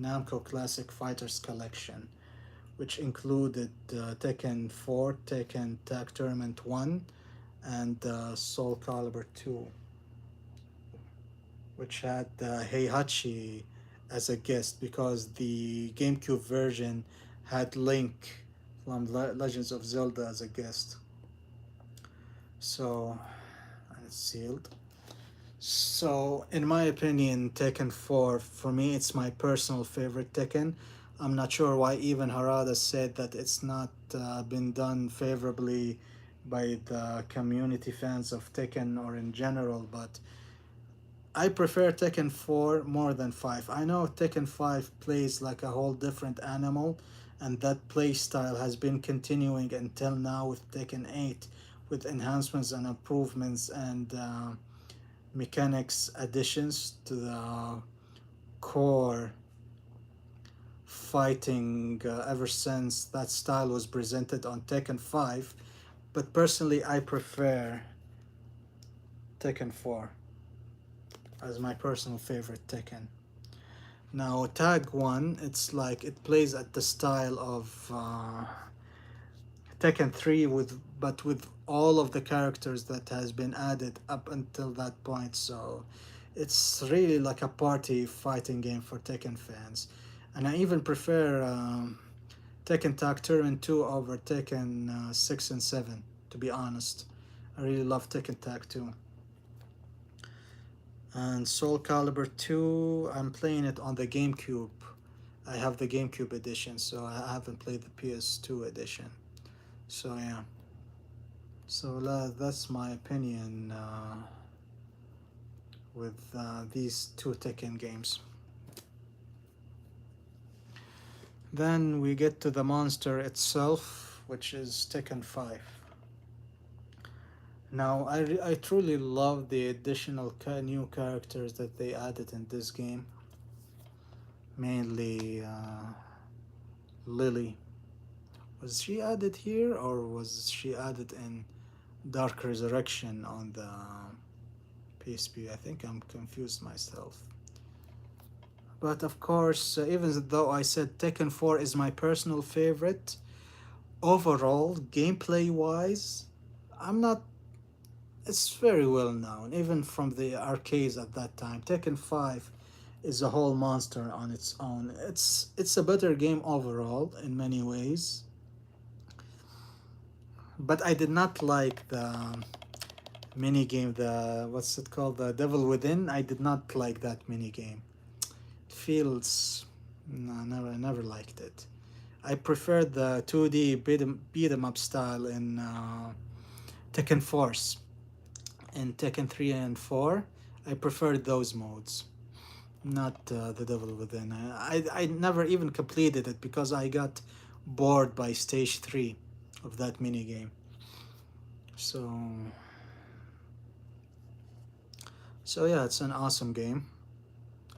Speaker 1: Namco Classic Fighters collection, which included Tekken 4, Tekken Tag Tournament 1, and Soul Calibur 2, which had Heihachi as a guest because the GameCube version had Link from Legends of Zelda as a guest. So, and it's sealed. So, in my opinion, Tekken 4, for me, it's my personal favorite Tekken. I'm not sure why even Harada said that it's not been done favorably by the community fans of Tekken or in general, but I prefer Tekken 4 more than 5. I know Tekken 5 plays like a whole different animal, and that play style has been continuing until now with Tekken 8, with enhancements and improvements and mechanics additions to the core fighting ever since that style was presented on Tekken 5. But personally, I prefer Tekken 4 as my personal favorite Tekken. Now, Tag 1, it's like it plays at the style of Tekken 3 with but with all of the characters that has been added up until that point. So it's really like a party fighting game for Tekken fans. And I even prefer Tekken Tag Tournament 2 over Tekken 6 and 7, to be honest. I really love Tekken Tag 2. And Soul Calibur 2, I'm playing it on the GameCube. I have the GameCube edition, so I haven't played the PS2 edition. So yeah. So that's my opinion with these two Tekken games. Then we get to the monster itself, which is Tekken 5. Now, I truly love the additional new characters that they added in this game. Mainly Lily. Was she added here or was she added in Dark Resurrection on the PSP? I think I'm confused myself. But of course, even though I said Tekken 4 is my personal favorite, overall, gameplay wise, I'm not. It's very well known, even from the arcades at that time. Tekken 5 is a whole monster on its own. It's a better game overall in many ways, but I did not like mini game. The what's it called? The Devil Within. I did not like that mini game. It feels no, never liked it. I prefer the 2D beat 'em up style in Tekken Force. In Tekken 3 and 4, I preferred those modes, not the Devil Within. I never even completed it because I got bored by stage 3 of that mini game. So, so yeah, it's an awesome game.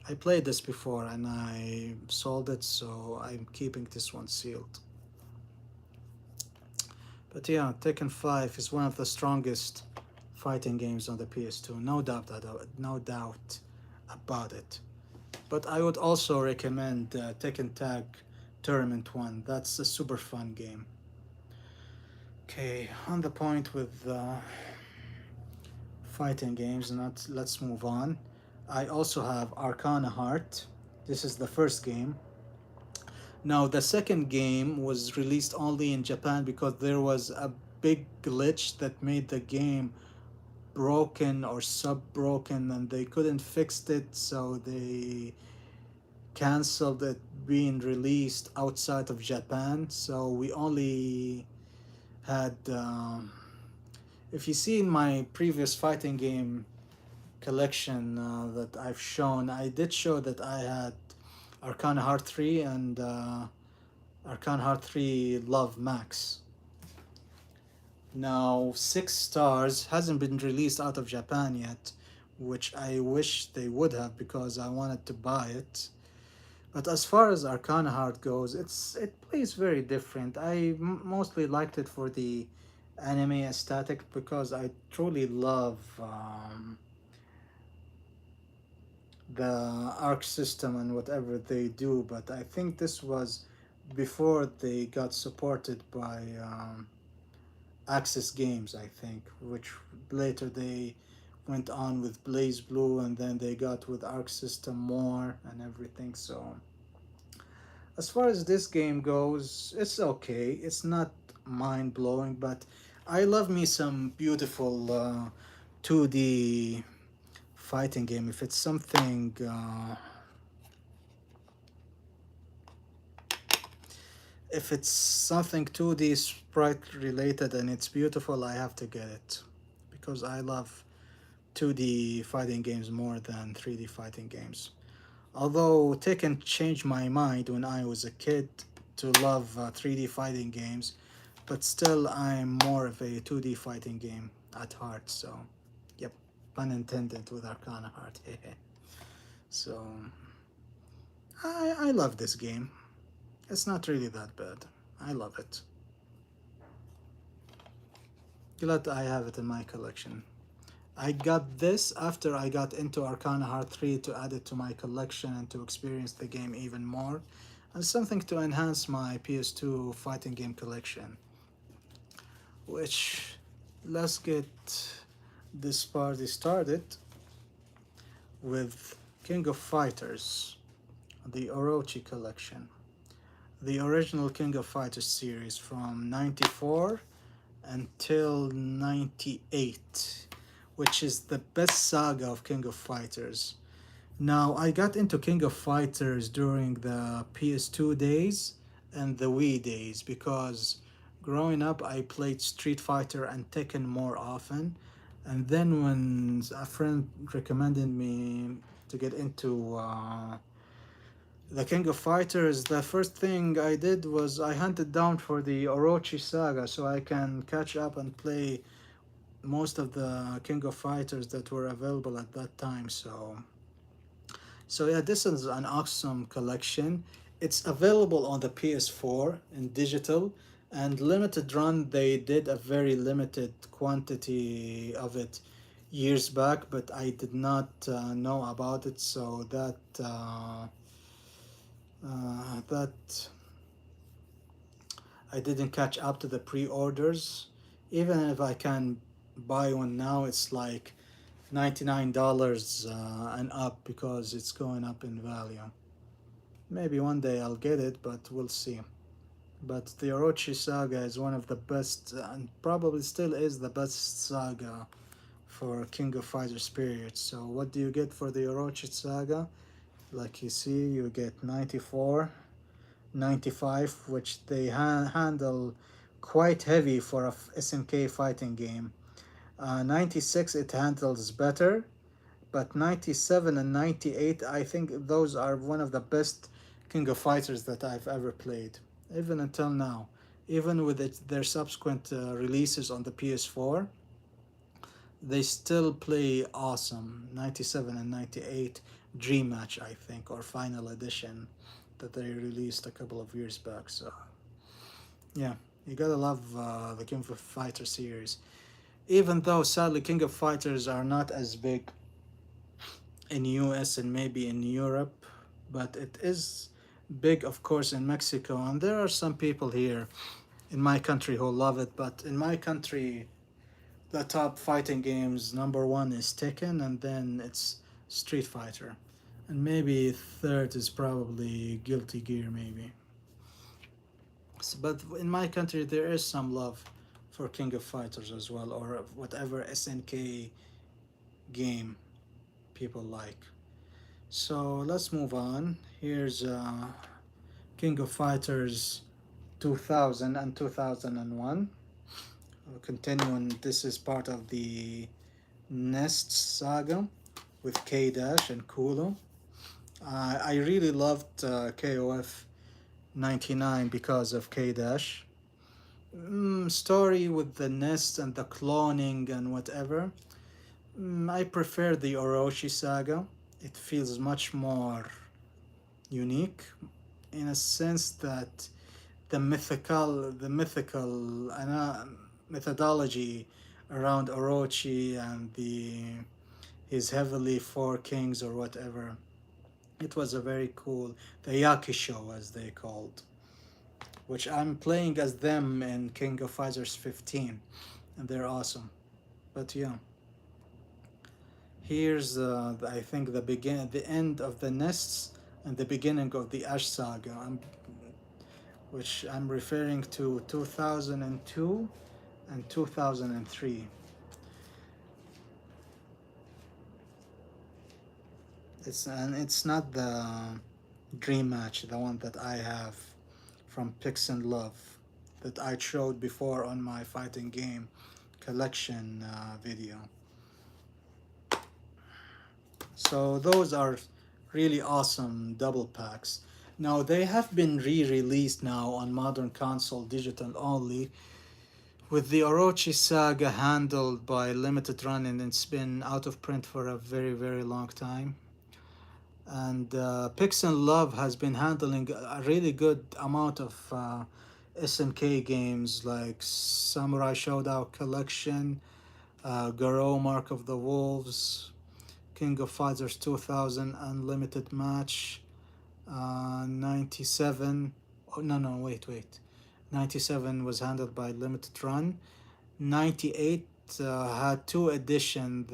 Speaker 1: I played this before and I sold it, so I'm keeping this one sealed. But yeah, Tekken 5 is one of the strongest fighting games on the PS2, no doubt about it. But I would also recommend Tekken Tag Tournament 1. That's a super fun game. Okay, on the point with fighting games, not let's move on. I also have Arcana Heart. This is the first game. Now, the second game was released only in Japan because there was a big glitch that made the game broken or sub broken and they couldn't fix it, so they canceled it being released outside of Japan. So we only had. If you see in my previous fighting game collection that I've shown, I did show that I had Arcana Heart 3 and Arcana Heart 3 Love Max. Now, 6 stars hasn't been released out of Japan yet, which I wish they would have because I wanted to buy it. But as far as Arcana Heart goes, it plays very different. Mostly liked it for the anime aesthetic because I truly love the arc system and whatever they do. But I think this was before they got supported by Axis Games, I think, which later they went on with Blaze Blue and then they got with Arc System more and everything. So as far as this game goes, it's okay. It's not mind blowing, but I love me some beautiful 2D fighting game. If it's something, if it's something 2D sprite related and it's beautiful, I have to get it because I love 2D fighting games more than 3D fighting games. Although Tekken changed my mind when I was a kid to love 3D fighting games, but still I'm more of a 2D fighting game at heart. So, yep, pun intended with Arcana Heart. So, I love this game. It's not really that bad. I love it. Glad I have it in my collection. I got this after I got into Arcana Heart 3 to add it to my collection and to experience the game even more, and something to enhance my PS2 fighting game collection. Which, let's get this party started with King of Fighters, the Orochi collection. The original King of Fighters series from 94 until 98, which is the best saga of King of Fighters. Now, I got into King of Fighters during the PS2 days and the Wii days because growing up I played Street Fighter and Tekken more often. And then when a friend recommended me to get into the King of Fighters, the first thing I did was I hunted down for the Orochi saga so I can catch up and play most of the King of Fighters that were available at that time. So yeah, this is an awesome collection. It's available on the PS4 in digital and limited run. They did a very limited quantity of it years back, but I did not know about it, so that I didn't catch up to the pre-orders. Even if I can buy one now, it's like $99 and up because it's going up in value. Maybe one day I'll get it, but we'll see. But the Orochi saga is one of the best, and probably still is the best saga for King of Fighters period. So what do you get for the Orochi Saga? Like you see, you get 94, 95, which they handle quite heavy for a SNK fighting game. 96 it handles better, but 97 and 98, I think those are one of the best King of Fighters that I've ever played, even until now. Even with their subsequent releases on the PS4, they still play awesome. 97 and 98 Dream Match, I think, or Final Edition that they released a couple of years back. So, yeah, you gotta love the King of Fighter series. Even though sadly King of Fighters are not as big in US and maybe in Europe, but it is big, of course, in Mexico. And there are some people here in my country who love it. But in my country, the top fighting games number one is Tekken, and then it's Street Fighter, and maybe third is probably Guilty Gear, maybe. But in my country, there is some love for King of Fighters as well, or whatever SNK game people like. So let's move on. Here's King of Fighters 2000 and 2001. Continuing, this is part of the Nest saga with K Dash and Kulu. I really loved KOF 99 because of K Dash. Story with the Nest and the cloning and whatever. I prefer the Orochi saga. It feels much more unique in a sense that the mythical methodology around Orochi and the his heavily four kings or whatever. It was a very cool, the Yakisho as they called, which I'm playing as them in King of Fighters 15, and they're awesome. But yeah, here's I think the end of the Nests and the beginning of the Ash Saga, which I'm referring to 2002 and 2003. It's not the Dream Match, the one that I have from Pix and Love that I showed before on my fighting game collection video. So those are really awesome double packs. Now they have been re-released now on modern console digital only, with the Orochi saga handled by limited run, and it's been out of print for a very very long time. And Pix and Love has been handling a really good amount of SNK games like Samurai Showdown Collection, Garo Mark of the Wolves, King of Fighters 2000 Unlimited Match, 97. Oh, no, wait. 97 was handled by Limited Run. 98 had two editions.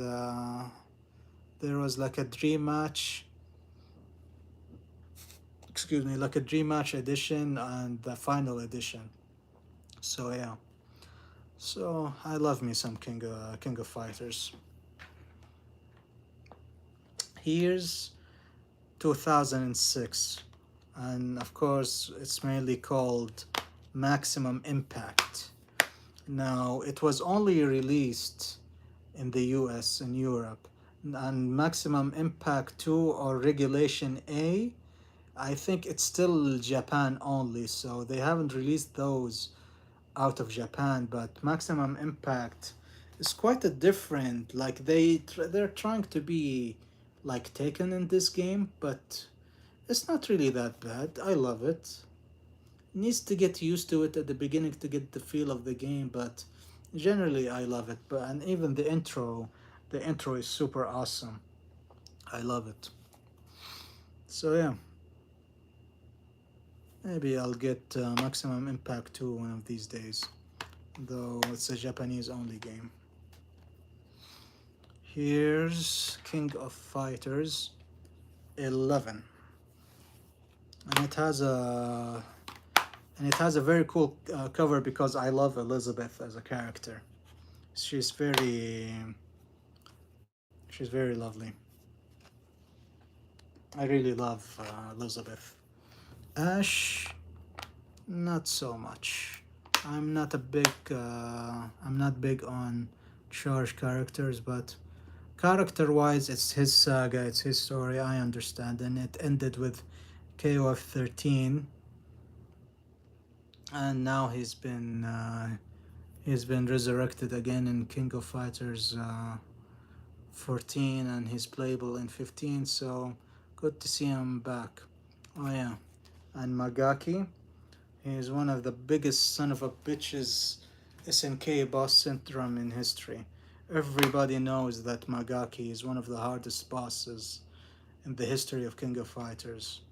Speaker 1: There was like a Dream Match, like a Dream Match edition and the final edition. So yeah. So I love me some King of Fighters. Here's 2006, and of course it's mainly called Maximum Impact. Now it was only released in the US and Europe, and Maximum Impact 2 or Regulation A, I think it's still Japan only, so they haven't released those out of Japan. But Maximum Impact is quite a different. Like they're trying to be like Taken in this game, but it's not really that bad. I love it. Needs to get used to it at the beginning to get the feel of the game, but generally I love it. But and even the intro is super awesome. I love it. So yeah. Maybe I'll get Maximum Impact 2 one of these days, though it's a Japanese only game. Here's King of Fighters 11, and it has a very cool cover because I love Elizabeth as a character. She's very She's very lovely. I really love Elizabeth. Ash, not so much. I'm not big on charge characters, but character-wise, it's his saga, it's his story. I understand, and it ended with KOF 13, and now he's been resurrected again in King of Fighters 14, and he's playable in 15. So good to see him back. Oh yeah, and Magaki. He is one of the biggest son of a bitches SNK boss syndrome in history. Everybody knows that Magaki is one of the hardest bosses in the history of King of Fighters.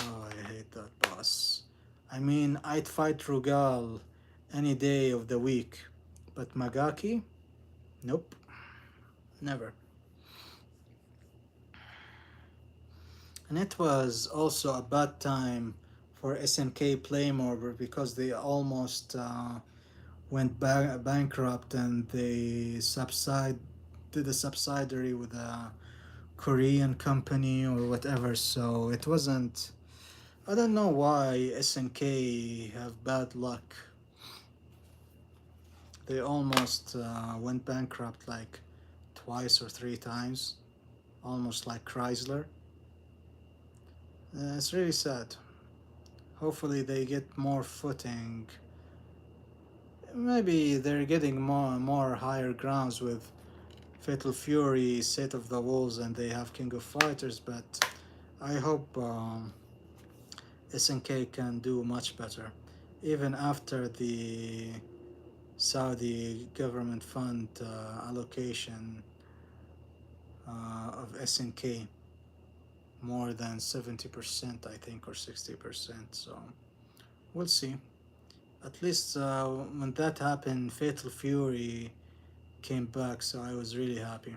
Speaker 1: Oh, I hate that boss. I mean, I'd fight Rugal any day of the week, but Magaki? Nope, never. And it was also a bad time for SNK Playmore because they almost went bankrupt and they did a subsidiary with a Korean company or whatever. So it wasn't. I don't know why SNK have bad luck. They almost went bankrupt like twice or three times, almost like Chrysler. It's really sad. Hopefully they get more footing. Maybe they're getting more higher grounds with Fatal Fury, Set of the Wolves, and they have King of Fighters. But I hope SNK can do much better, even after the Saudi government fund allocation of SNK, more than 70%, I think, or 60%. So we'll see. At least when that happened, Fatal Fury came back, so I was really happy.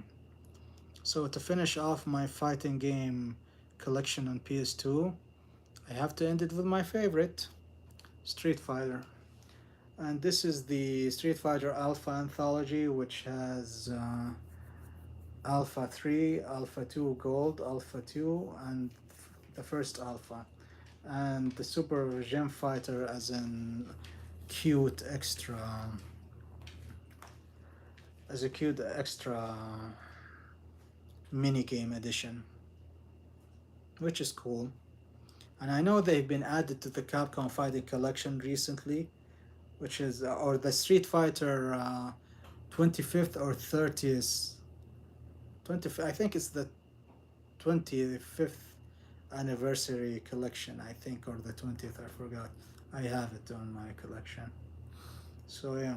Speaker 1: So to finish off my fighting game collection on PS2, I have to end it with my favorite, Street Fighter. And this is the Street Fighter Alpha Anthology, which has Alpha 3, Alpha 2 Gold, Alpha 2, and the first Alpha. And the Super Gem Fighter as an cute extra, as a cute extra minigame edition, which is cool. And I know they've been added to the Capcom Fighting Collection recently, which is, or the Street Fighter 25th or 30th, 20, I think it's the 25th anniversary collection, I think, or the 20th, I forgot. I have it on my collection. So yeah,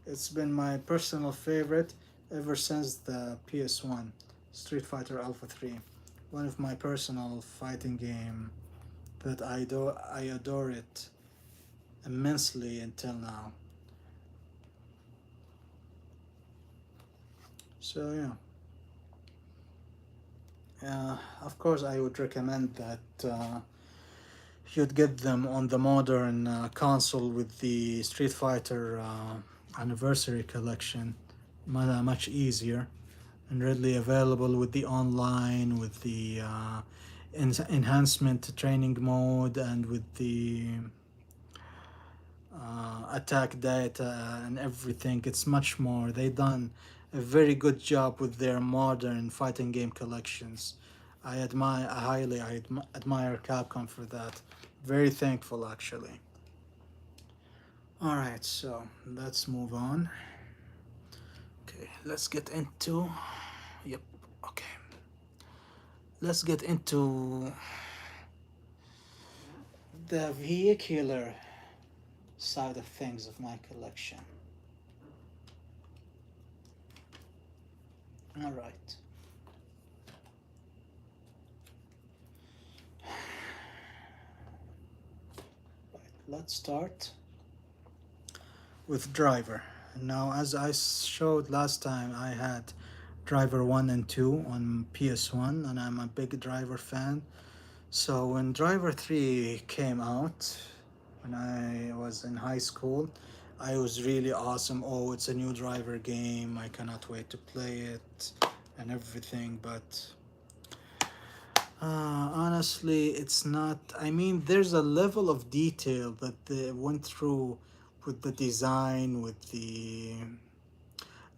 Speaker 1: it's been my personal favorite ever since the PS1, Street Fighter Alpha 3. One of my personal fighting game that I adore it immensely until now. So yeah. Of course, I would recommend that you'd get them on the modern console with the Street Fighter Anniversary Collection. Much easier and readily available with the online, with the enhancement training mode, and with the attack data and everything. It's much more. They done a very good job with their modern fighting game collections. I admire Capcom for that. Very thankful, actually. All right, so let's move on. Okay, let's get into. Yep. Okay. Let's get into the vehicular side of things of my collection. All right. Let's start with Driver. Now, as I showed last time, I had Driver 1 and 2 on PS1, and I'm a big Driver fan. So when Driver 3 came out, when I was in high school, I was really awesome. Oh, it's a new Driver game. I cannot wait to play it. and everything, but honestly, it's not. I mean, there's a level of detail that they went through with the design, with the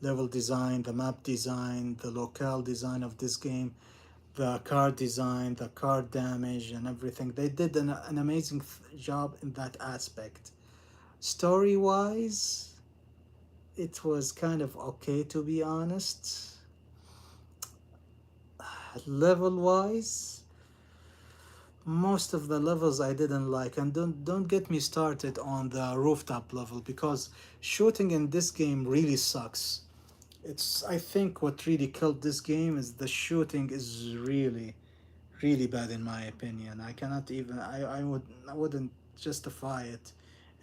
Speaker 1: level design, the map design, the locale design of this game, the card design, the card damage, and everything. They did an amazing job in that aspect. Story wise, it was kind of okay, to be honest. Level wise, most of the levels I didn't like, and don't get me started on the rooftop level because shooting in this game really sucks. It's, I think what really killed this game is the shooting is really bad in my opinion. I cannot even I wouldn't justify it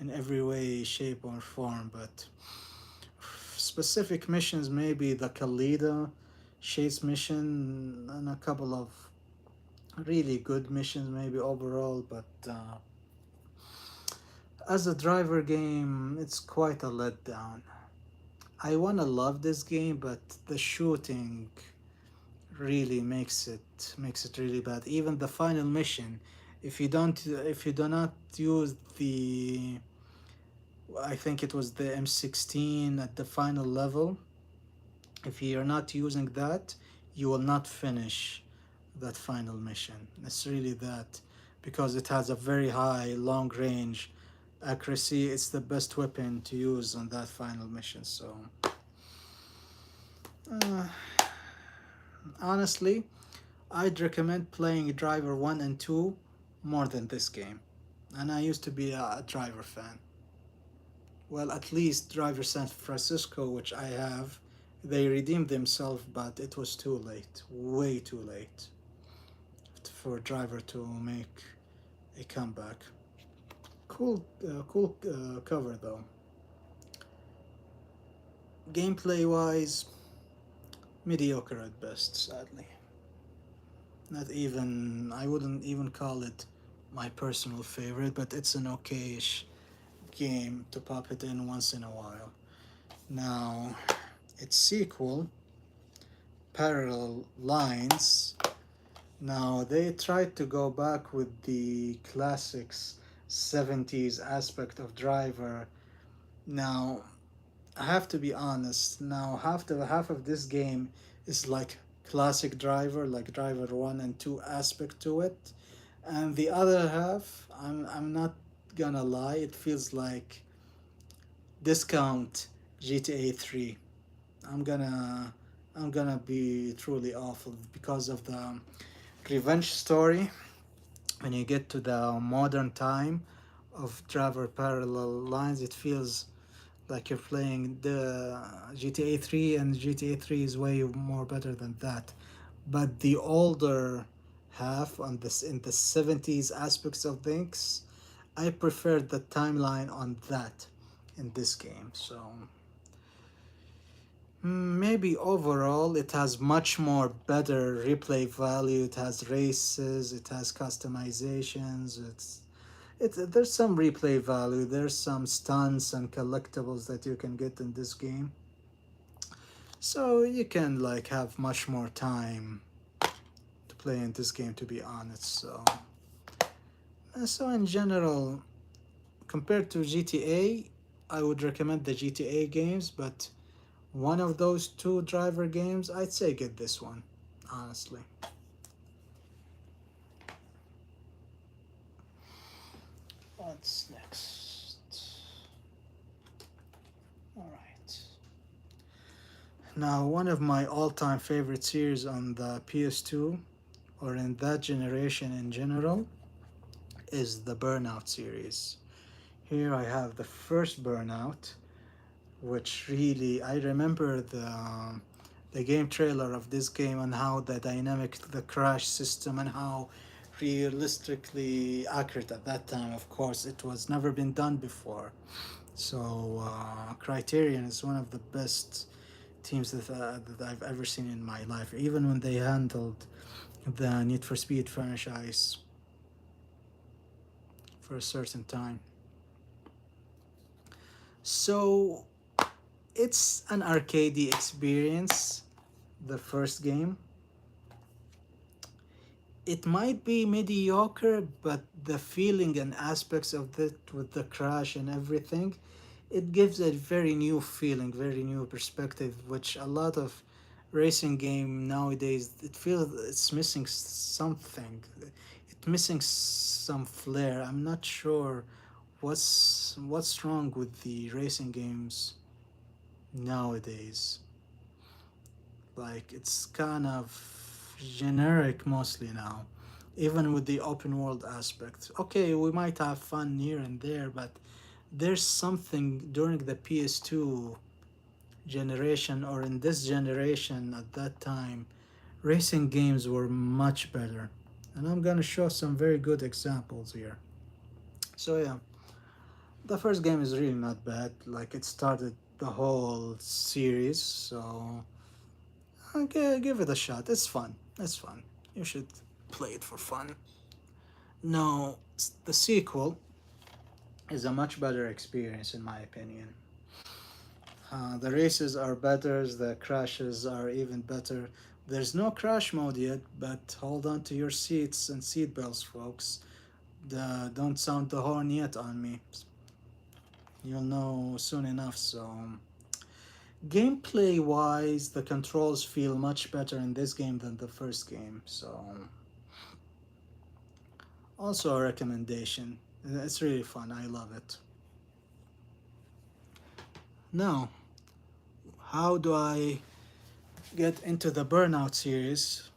Speaker 1: in every way, shape or form, but specific missions, maybe the Khalida chase mission and a couple of really good missions maybe overall, but as a driver game it's quite a letdown. I wanna love this game, but the shooting really makes it really bad. Even the final mission, if you do not use the, I think it was the M16 at the final level, if you're not using that, you will not finish that final mission. It's really that, because it has a very high long range accuracy. It's the best weapon to use on that final mission. So uh, honestly, I'd recommend playing Driver 1 and 2 more than this game. And I used to be a Driver fan. Well, at least Driver San Francisco, which I have, they redeemed themselves, but it was too late. Way too late for Driver to make a comeback. Cool cover though. Gameplay wise, mediocre at best, sadly. Not even, I wouldn't even call it my personal favorite, but it's an okayish game to pop it in once in a while. Now, its sequel, Parallel Lines, now they tried to go back with the classics 70s aspect of Driver. Now, I have to be honest. Now, half of this game is like classic Driver, like Driver 1 and 2 aspect to it. And the other half, I'm not gonna lie, it feels like discount GTA 3. I'm gonna I'm gonna be truly awful because of the revenge story. When you get to the modern time of Driver Parallel Lines, it feels like you're playing the GTA 3, and GTA 3 is way more better than that. But the older half on this in the 70s aspects of things, I prefer the timeline on that in this game. So maybe overall it has much more better replay value. It has races, it has customizations, there's some replay value, there's some stunts and collectibles that you can get in this game. So you can like have much more time to play in this game, to be honest. So in general, compared to GTA, I would recommend the GTA games, but one of those two driver games, I'd say get this one, honestly. What's next? All right. Now, one of my all-time favorite series on the PS2, or in that generation in general, is the Burnout series. Here I have the first Burnout, which really I remember the game trailer of this game and how the dynamic, the crash system, and how realistically accurate at that time. Of course, it was never been done before. So Criterion is one of the best teams that I've ever seen in my life. Even when they handled the Need for Speed franchise for a certain time. So it's an arcadey experience, the first game, it might be mediocre, but the feeling and aspects of it with the crash and everything, it gives a very new feeling, very new perspective, which a lot of racing game nowadays, it feels it's missing something. It's missing some flair. I'm not sure what's wrong with the racing games nowadays. Like it's kind of generic mostly now, even with the open world aspect. Okay, we might have fun here and there, but there's something during the PS2 generation or in this generation at that time, racing games were much better. And I'm gonna show some very good examples here. So yeah, the first game is really not bad. Like it started the whole series, so okay, give it a shot. It's fun. It's fun. You should play it for fun. No, the sequel is a much better experience in my opinion. The races are better, the crashes are even better. There's no crash mode yet, but hold on to your seats and seatbelts, folks. Don't sound the horn yet on me. You'll know soon enough. So, gameplay wise, the controls feel much better in this game than the first game. So, also a recommendation. It's really fun. I love it. Now, how do I get into the Burnout series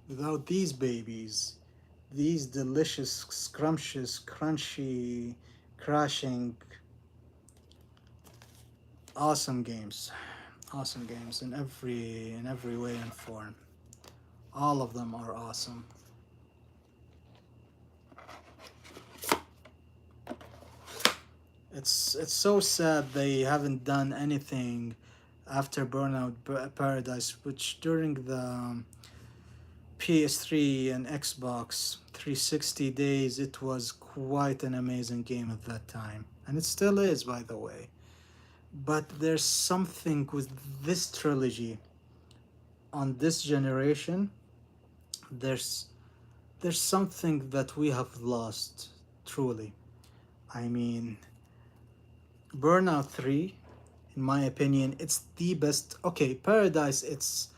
Speaker 1: without these babies? These delicious, scrumptious, crunchy, crashing, awesome games. Awesome games in every way and form. All of them are awesome. It's so sad they haven't done anything after Burnout Paradise, which during the PS3 and Xbox 360 days, it was quite an amazing game at that time. And it still is, by the way. But there's something with this trilogy on this generation. There's there's something that we have lost, truly. I mean, Burnout 3, in my opinion, it's the best. Okay, Paradise, it's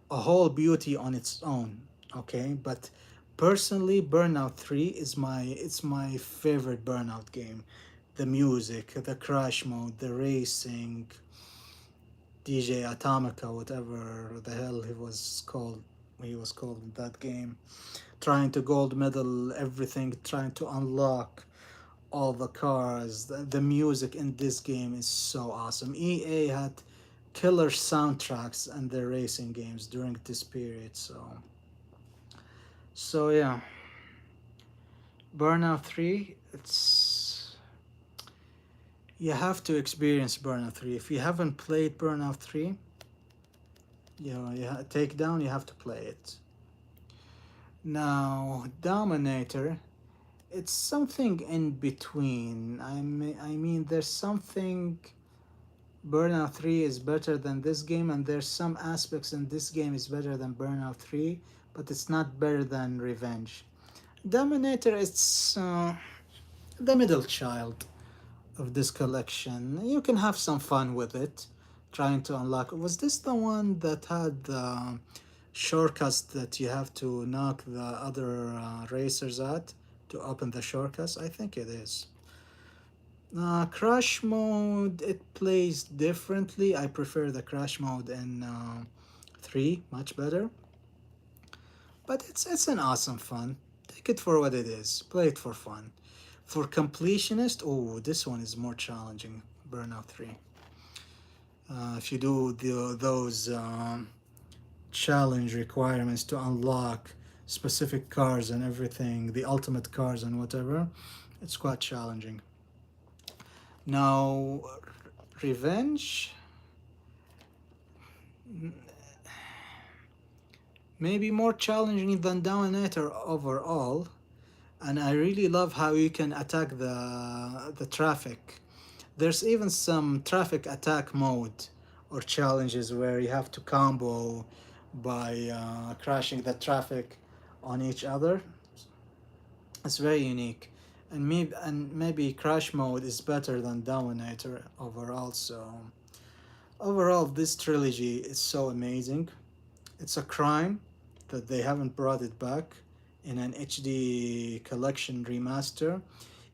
Speaker 1: a whole beauty on its own, okay? But personally, Burnout 3 is my favorite Burnout game. The music, the crash mode, the racing, DJ Atomica, whatever the hell he was called in that game, trying to gold medal everything, trying to unlock all the cars. The music in this game is so awesome. EA had killer soundtracks and their racing games during this period. So yeah, Burnout 3. It's you have to experience Burnout 3. If you haven't played Burnout 3, Takedown. You have to play it. Now, Dominator. It's something in between. I mean, there's something. Burnout 3 is better than this game, and there's some aspects in this game is better than Burnout 3, but it's not better than Revenge. Dominator is the middle child of this collection. You can have some fun with it, trying to unlock. Was this the one that had the shortcuts that you have to knock the other racers at to open the shortcuts? I think it is. Crash mode, it plays differently. I prefer the crash mode in 3 much better. But it's an awesome fun. Take it for what it is. Play it for fun. For completionist, oh, this one is more challenging. Burnout 3. If you do those challenge requirements to unlock specific cars and everything, the ultimate cars and whatever, it's quite challenging. Now, Revenge, maybe more challenging than Dominator overall, and I really love how you can attack the traffic. There's even some traffic attack mode or challenges where you have to combo by crashing the traffic on each other. It's very unique, and maybe crash mode is better than Dominator overall. So overall, this trilogy is so amazing. It's a crime that they haven't brought it back in an HD collection remaster.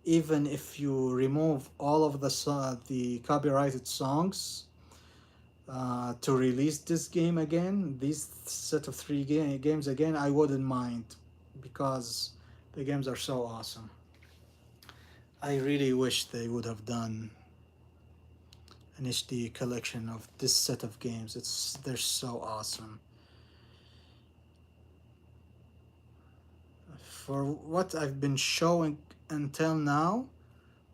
Speaker 1: Even if you remove all of the copyrighted songs to release this game again, these set of games again, I wouldn't mind because the games are so awesome. I really wish they would have done an HD collection of this set of games. They're so awesome. For what I've been showing until now,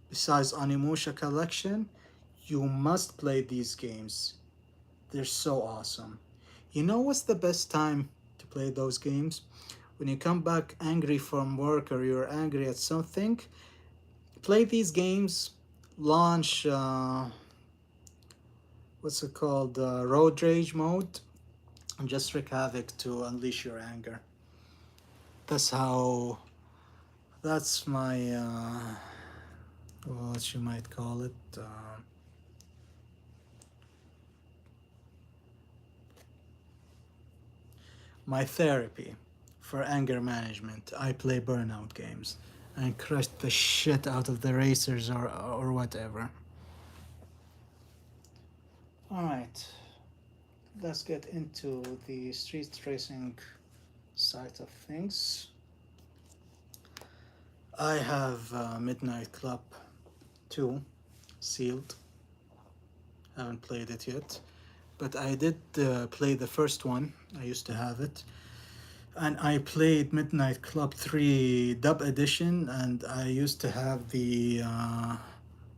Speaker 1: besides Animusha collection, you must play these games. They're so awesome. You know what's the best time to play those games? When you come back angry from work or you're angry at something, play these games, launch what's it called, road rage mode, and just wreak havoc to unleash your anger. That's how. That's my what you might call it. My therapy for anger management. I play burnout games and crush the shit out of the racers or whatever. All right, let's get into the street racing side of things. I have Midnight Club 2 sealed. Haven't played it yet, but I did play the first one. I used to have it, and I played Midnight Club 3 Dub Edition, and I used to have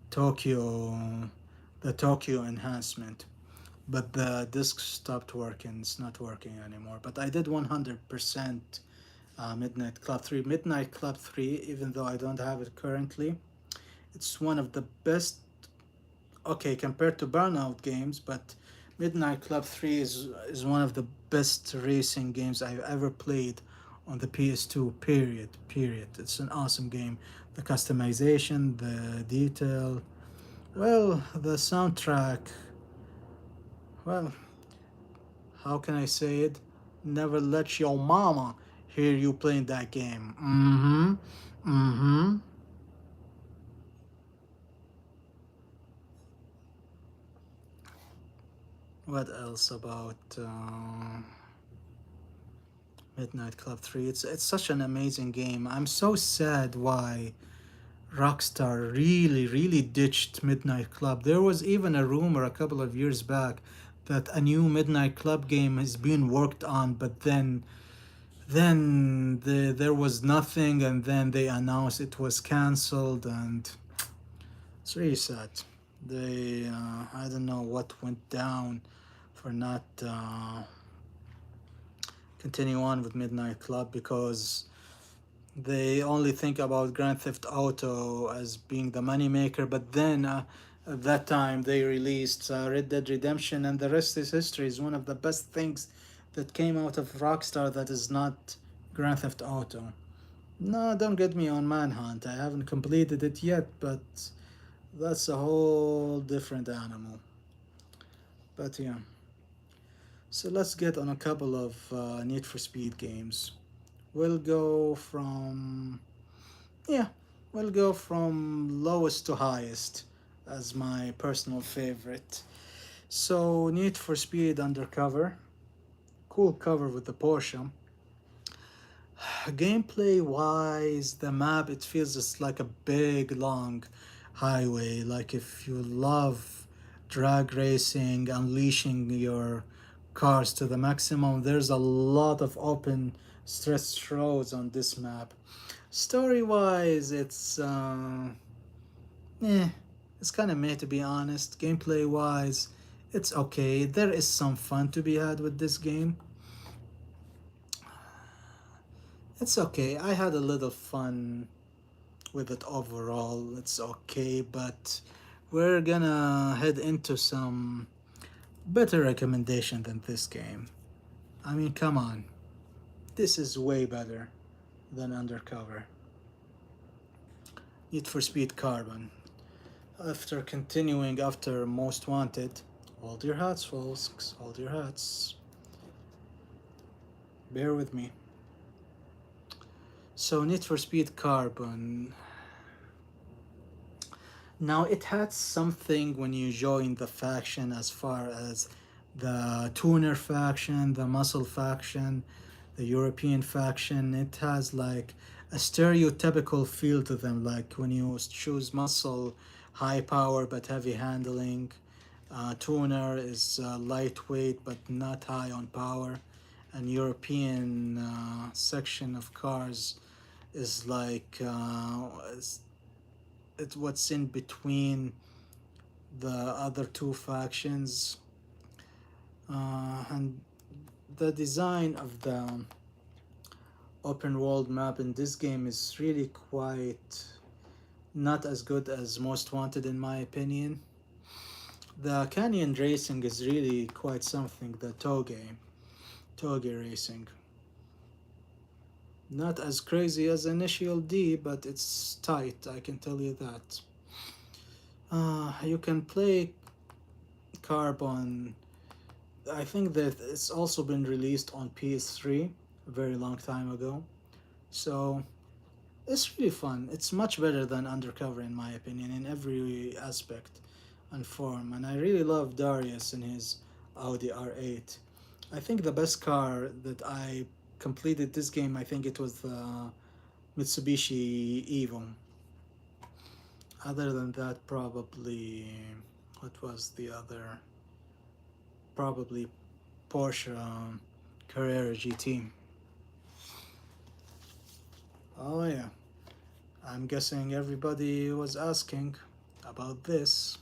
Speaker 1: Tokyo, the Tokyo enhancement, but the disc stopped working. It's not working anymore. But I did 100% Midnight Club 3. Midnight Club 3, even though I don't have it currently, it's one of the best, okay, compared to Burnout games, but Midnight Club 3 is one of the best racing games I've ever played on the PS2, period. Period. It's an awesome game. The customization, the detail, well, the soundtrack, well, how can I say it? Never let your mama hear you playing that game. Mm hmm. Mm hmm. What else about Midnight Club 3? It's such an amazing game. I'm so sad why Rockstar really ditched Midnight Club. There was even a rumor a couple of years back that a new Midnight Club game is being worked on, but there was nothing, and then they announced it was cancelled, and it's really sad. They I don't know what went down for not continue on with Midnight Club, because they only think about Grand Theft Auto as being the moneymaker, but then at that time they released Red Dead Redemption, and the rest is history. Is one of the best things that came out of Rockstar that is not Grand Theft Auto. No, don't get me on Manhunt. I haven't completed it yet, but that's a whole different animal. But yeah. So let's get on a couple of Need for Speed games. We'll go from, yeah, we'll go from lowest to highest as my personal favorite. So Need for Speed Undercover, cool cover with the Porsche. Gameplay wise, the map, it feels just like a big long highway. Like if you love drag racing, unleashing your cars to the maximum, there's a lot of open stretched roads on this map. Story wise, eh, it's kind of meh, to be honest. Gameplay wise, it's okay. There is some fun to be had with this game. It's okay. I had a little fun with it overall. It's okay, but we're gonna head into some better recommendation than this game. I mean, come on. This is way better than Undercover. Need for Speed Carbon. After continuing after Most Wanted, hold your hats, folks, hold your hats. Bear with me. So, Need for Speed Carbon. Now, it had something when you join the faction, as far as the tuner faction, the muscle faction, the European faction. It has like a stereotypical feel to them, like when you choose muscle, high power but heavy handling. Tuner is lightweight but not high on power. And European section of cars is like it's what's in between the other two factions. And the design of the open world map in this game is really quite not as good as Most Wanted, in my opinion. The canyon racing is really quite something. The toge racing, not as crazy as Initial D, but it's tight, I can tell you that. You can play Carbon. I think that it's also been released on PS3 a very long time ago. So it's really fun. It's much better than Undercover, in my opinion, in every aspect and form. And I really love Darius in his Audi R8. I think the best car that I completed this game, I think it was the Mitsubishi Evo. Other than that, probably what was the other? Probably Porsche Carrera GT. Oh yeah, I'm guessing everybody was asking about this.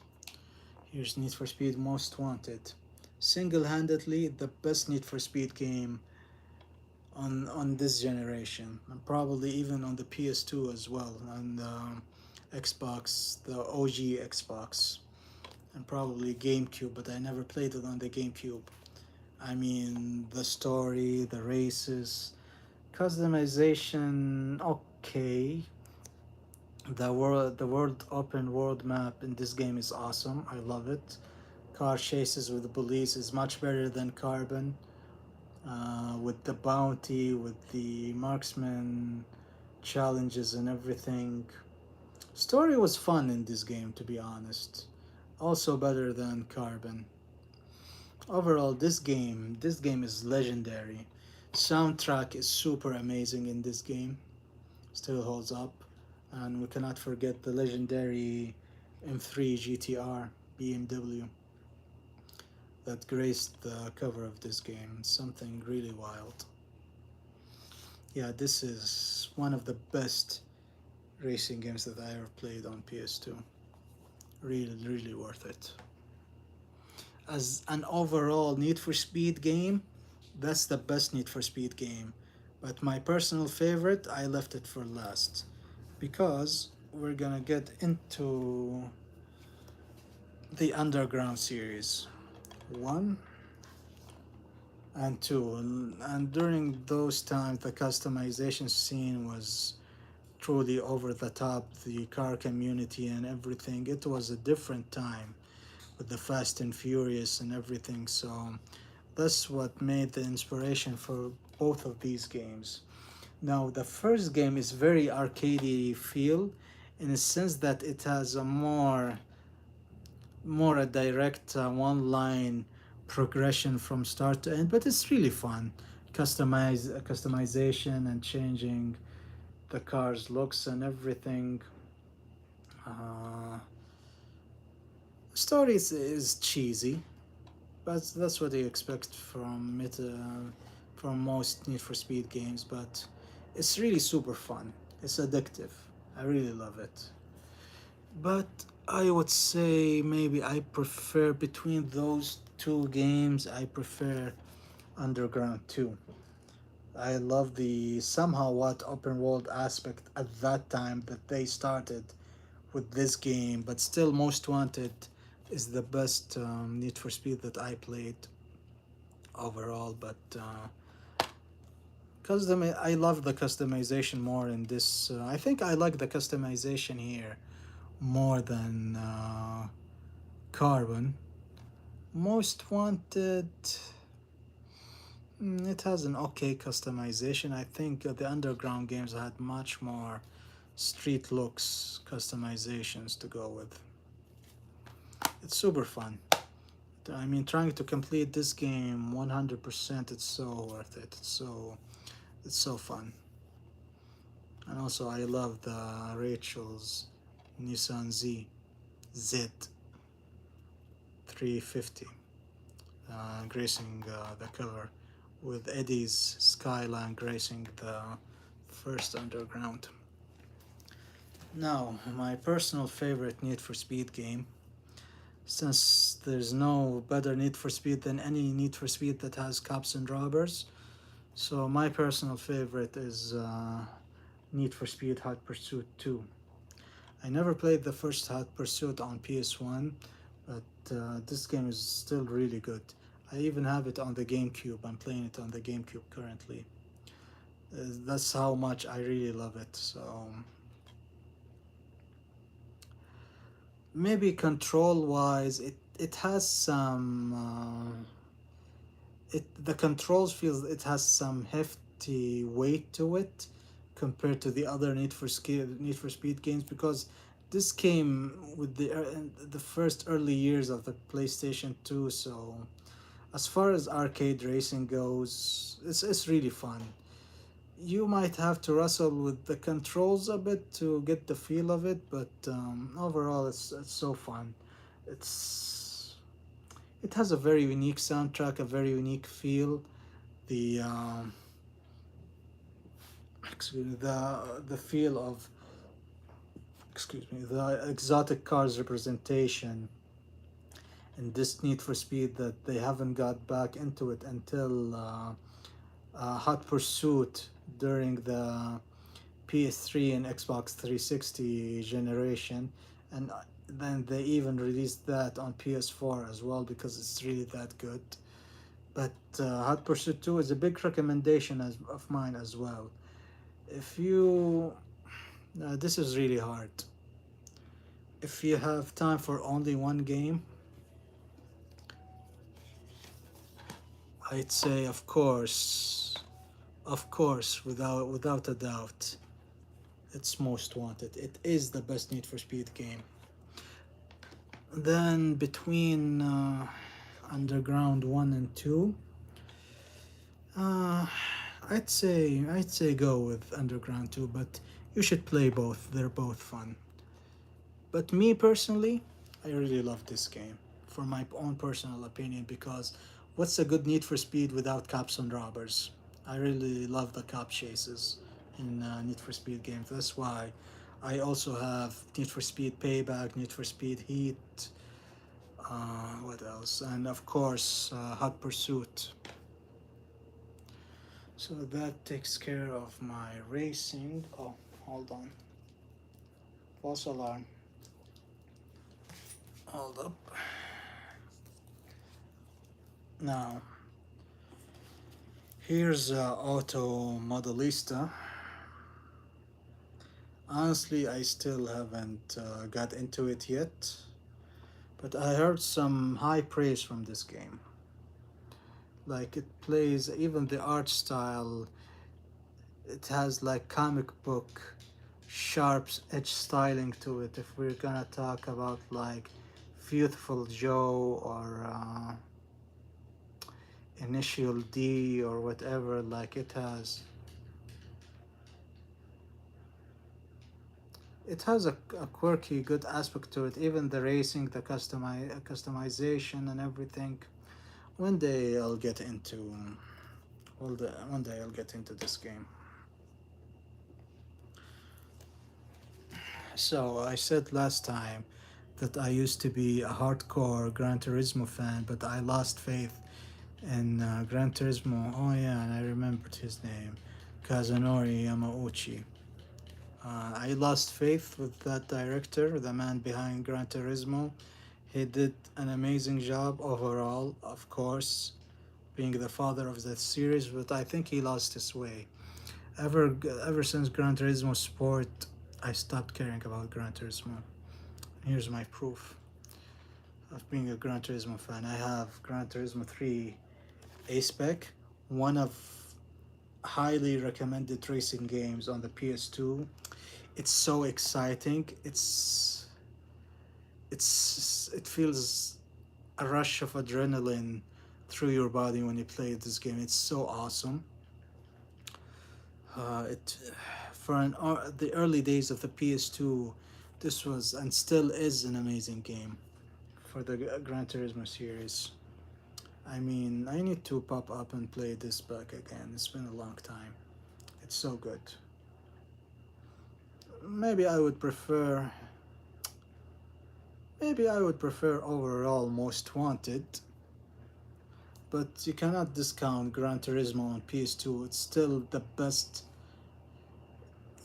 Speaker 1: Here's Need for Speed Most Wanted. Single-handedly the best Need for Speed game on this generation, and probably even on the PS2 as well, and Xbox, the OG Xbox, and probably GameCube, but I never played it on the GameCube. I mean, the story, the races, customization, okay. The world open world map in this game is awesome. I love it. Car chases with the police is much better than Carbon. With the bounty, with the marksman challenges and everything. Story was fun in this game, to be honest. Also better than Carbon. Overall, this game is legendary. Soundtrack is super amazing in this game. Still holds up. And we cannot forget the legendary M3 GTR BMW that graced the cover of this game. Something really wild. Yeah, this is one of the best racing games that I ever played on PS2. Really, really worth it. As an overall Need for Speed game, that's the best Need for Speed game. But my personal favorite, I left it for last. Because we're gonna get into the Underground series 1 and 2. And during those times, the customization scene was truly over the top, the car community and everything. It was a different time with the Fast and Furious and everything. So that's what made the inspiration for both of these games. Now, the first game is very arcadey feel in a sense that it has a more a direct one line progression from start to end, but it's really fun. Customization and changing the car's looks and everything. Uh, Story is cheesy, but that's what you expect from it, from most Need for Speed games. But it's really super fun. It's addictive. I really love it. But I would say maybe I prefer between those two games. I prefer Underground 2. I love the somehow what open world aspect at that time that they started with this game, but still Most Wanted is the best Need for Speed that I played overall, but I love the customization more in this. I think I like the customization here more than Carbon. Most Wanted, it has an okay customization. I think the Underground games had much more street looks customizations to go with. It's super fun. I mean, trying to complete this game 100%, it's so worth it. It's so fun. And also, I love the Rachel's Nissan Z 350 gracing the cover, with Eddie's Skyline gracing the first Underground. Now, my personal favorite Need for Speed game, since there's no better Need for Speed than any Need for Speed that has cops and robbers. So my personal favorite is Need for Speed Hot Pursuit 2. I never played the first Hot Pursuit on PS1, but this game is still really good. I even have it on the GameCube. I'm playing it on the GameCube currently. That's how much I really love it. So maybe control wise, it has some it the controls feels it has some hefty weight to it compared to the other Need for Speed games, because this came with the first early years of the PlayStation 2. So as far as arcade racing goes, it's really fun. You might have to wrestle with the controls a bit to get the feel of it, but overall, it's so fun. It's it has a very unique soundtrack, a very unique feel. The excuse me, the feel of excuse me, the exotic cars representation in this Need for Speed, that they haven't got back into it until Hot Pursuit during the PS3 and Xbox 360 generation, and then they even released that on PS4 as well because it's really that good. But Hot Pursuit 2 is a big recommendation of mine as well. If you, this is really hard. If you have time for only one game, I'd say, of course, without a doubt, it's Most Wanted. It is the best Need for Speed game. Then between Underground 1 and 2, uh, I'd say go with Underground 2, but you should play both. They're both fun. But me personally, I really love this game for my own personal opinion, because what's a good Need for Speed without cops and robbers? I really love the cop chases in Need for Speed games. That's why I also have Need for Speed Payback, Need for Speed Heat, what else? And of course, Hot Pursuit. So that takes care of my racing. Oh, hold on. False alarm. Hold up. Now, here's Auto Modelista. Honestly, I still haven't got into it yet, but I heard some high praise from this game. Like, it plays, even the art style, it has like comic book sharp edge styling to it. If we're gonna talk about like Youthful Joe or Initial D or whatever, like it has a quirky good aspect to it. Even the racing, the customization and everything. One day I'll get into one day I'll get into this game. So I said last time that I used to be a hardcore Gran Turismo fan, but I lost faith in Gran Turismo. Oh yeah, and I remembered his name, Kazunori Yamauchi. I lost faith with that director, the man behind Gran Turismo. He did an amazing job overall, of course, being the father of that series, but I think he lost his way. Ever ever since Gran Turismo Sport, I stopped caring about Gran Turismo. Here's my proof of being a Gran Turismo fan. I have Gran Turismo 3 A-Spec, one of highly recommended racing games on the PS2. It's so exciting. It feels a rush of adrenaline through your body when you play this game. It's so awesome. It for the early days of the PS2, this was and still is an amazing game for the Gran Turismo series. I mean, I need to pop up and play this back again. It's been a long time. It's so good. Maybe I would prefer. Maybe I would prefer overall Most Wanted, but you cannot discount Gran Turismo on PS2. It's still the best.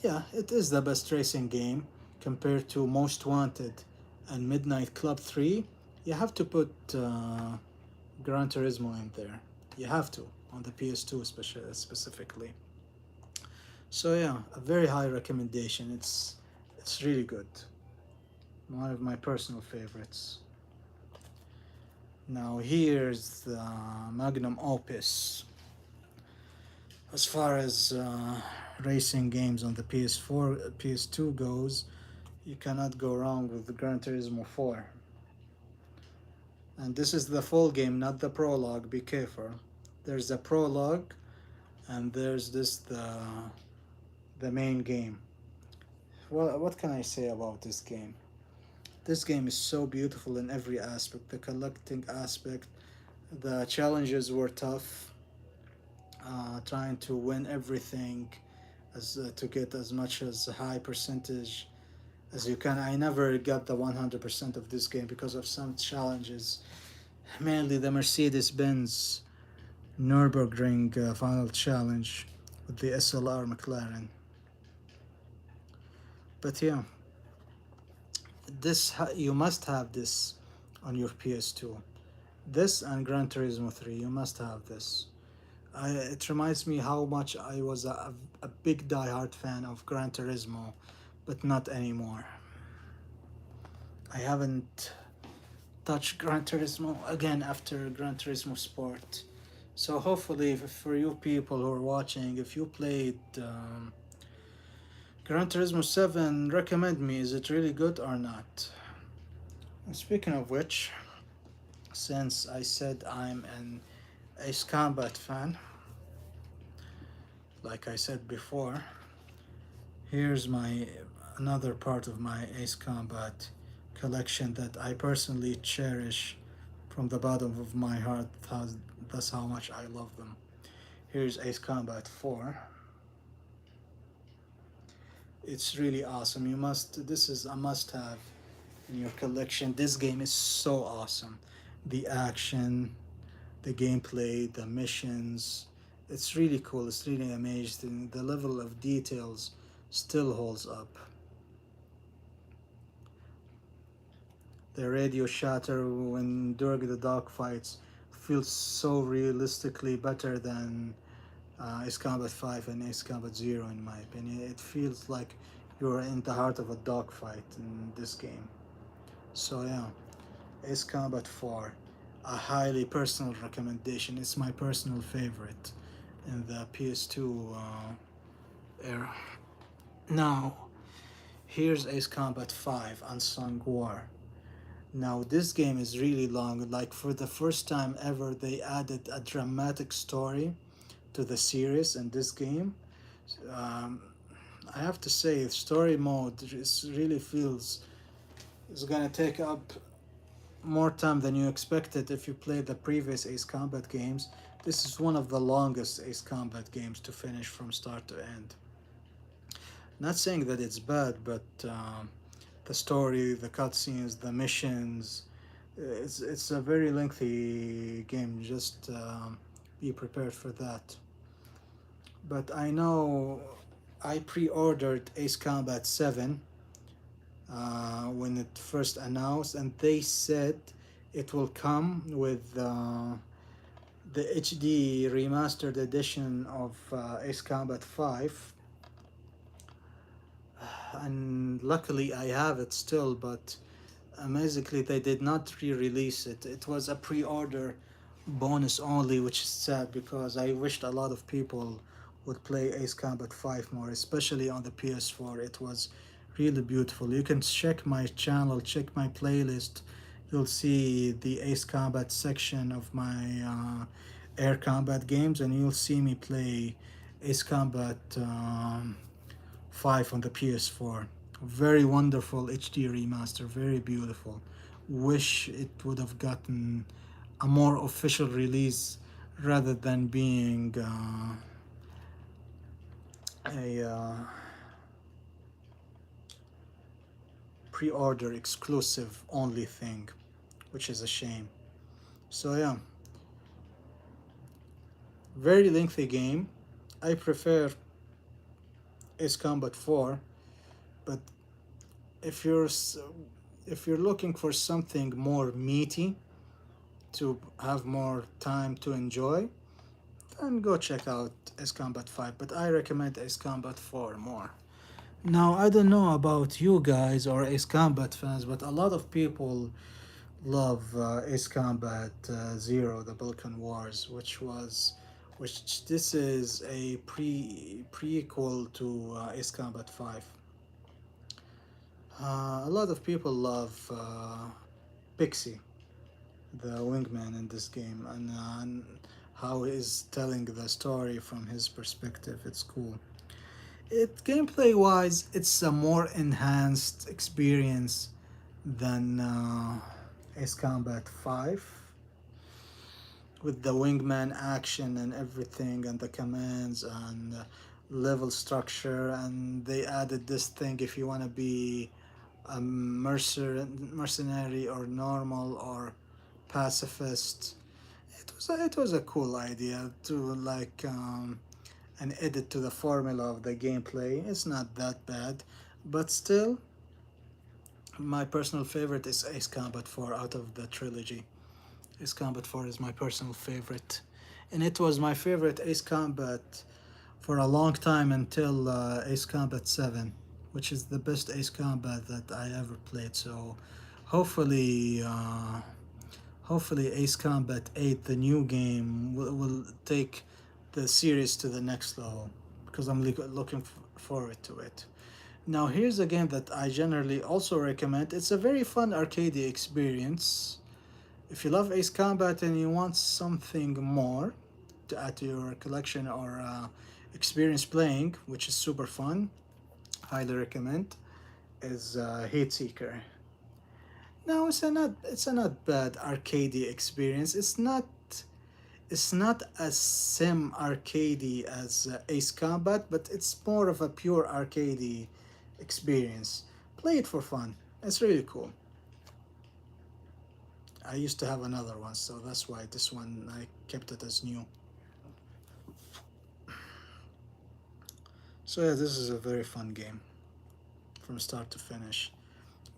Speaker 1: Yeah, it is the best racing game compared to Most Wanted and Midnight Club 3. You have to put Gran Turismo in there. You have to on the PS2 specifically. So yeah, a very high recommendation. It's really good. One of my personal favorites. Now here's the magnum opus. As far as racing games on the PS4, PS2 goes, you cannot go wrong with the Gran Turismo 4. And this is the full game, not the prologue. Be careful. There's a prologue, and there's the main game. Well, what can I say about this game? This game is so beautiful in every aspect. The collecting aspect, the challenges were tough. Trying to win everything, as to get as much as a high percentage as you can. I never got the 100% of this game because of some challenges, mainly the Mercedes Benz Nürburgring final challenge with the SLR McLaren. But yeah, you must have this on your PS2. This and Gran Turismo 3, you must have this. It reminds me how much I was a big die-hard fan of Gran Turismo, but not anymore. I haven't touched Gran Turismo again after Gran Turismo Sport. So hopefully, for you people who are watching, if you played Gran Turismo 7, recommend me. Is it really good or not? And speaking of which, since I said I'm an Ace Combat fan, like I said before, here's my another part of my Ace Combat collection that I personally cherish from the bottom of my heart. That's how much I love them. Here's Ace Combat 4. It's really awesome. This is a must have in your collection. This game is so awesome. The action, the gameplay, the missions. It's really cool. It's really amazing. The level of details still holds up. The radio shatter when during the dogfights feels so realistically better than Ace Combat 5 and Ace Combat 0 in my opinion. It feels like you're in the heart of a dogfight in this game. So yeah, Ace Combat 4, a highly personal recommendation. It's my personal favorite in the PS2 era. Now, here's Ace Combat 5, Unsung War. Now, this game is really long. Like, for the first time ever, they added a dramatic story to the series in this game. Um, I have to say, story mode really feels it's gonna take up more time than you expected if you played the previous Ace Combat games. This is one of the longest Ace Combat games to finish from start to end. Not saying that it's bad, but the story, the cutscenes, the missions, it's a very lengthy game. Just be prepared for that. But I know I pre-ordered Ace Combat 7 when it first announced, and they said it will come with the HD remastered edition of Ace Combat 5, and luckily I have it still, but amazingly they did not re-release it. It was a pre-order bonus only, which is sad because I wished a lot of people would play Ace Combat 5 more, especially on the PS4. It was really beautiful. You can check my channel, check my playlist. You'll see the Ace Combat section of my air combat games, and you'll see me play Ace Combat 5 on the PS4. Very wonderful HD remaster, very beautiful. Wish it would have gotten a more official release rather than being a pre order exclusive only thing, which is a shame. So, yeah, very lengthy game. I prefer Ace Combat 4, but if you're if you're looking for something more meaty to have more time to enjoy, then go check out Ace Combat 5. But I recommend Ace Combat 4 more. Now, I don't know about you guys or Ace Combat fans, but a lot of people love Ace Combat Zero, the Balkan Wars, which this is a prequel to Ace Combat 5. A lot of people love Pixie, the wingman in this game, and how he's telling the story from his perspective. It's cool. It gameplay wise, it's a more enhanced experience than Ace Combat 5, with the wingman action and everything, and the commands and level structure. And they added this thing if you want to be a mercenary or normal or pacifist. It was a cool idea to like an edit to the formula of the gameplay. It's not that bad, but still, my personal favorite is Ace Combat 4 out of the trilogy. Ace Combat 4 is my personal favorite, and it was my favorite Ace Combat for a long time until Ace Combat 7, which is the best Ace Combat that I ever played. So, hopefully. Hopefully, Ace Combat 8, the new game, will take the series to the next level because I'm looking forward to it. Now, here's a game that I generally also recommend. It's a very fun arcade experience. If you love Ace Combat and you want something more to add to your collection or experience playing, which is super fun, highly recommend, is Heat Seeker. No, it's a not bad arcadey experience. It's not as sim arcadey as Ace Combat, but it's more of a pure arcadey experience. Play it for fun. It's really cool. I used to have another one, so that's why this one I kept it as new. So yeah, this is a very fun game from start to finish.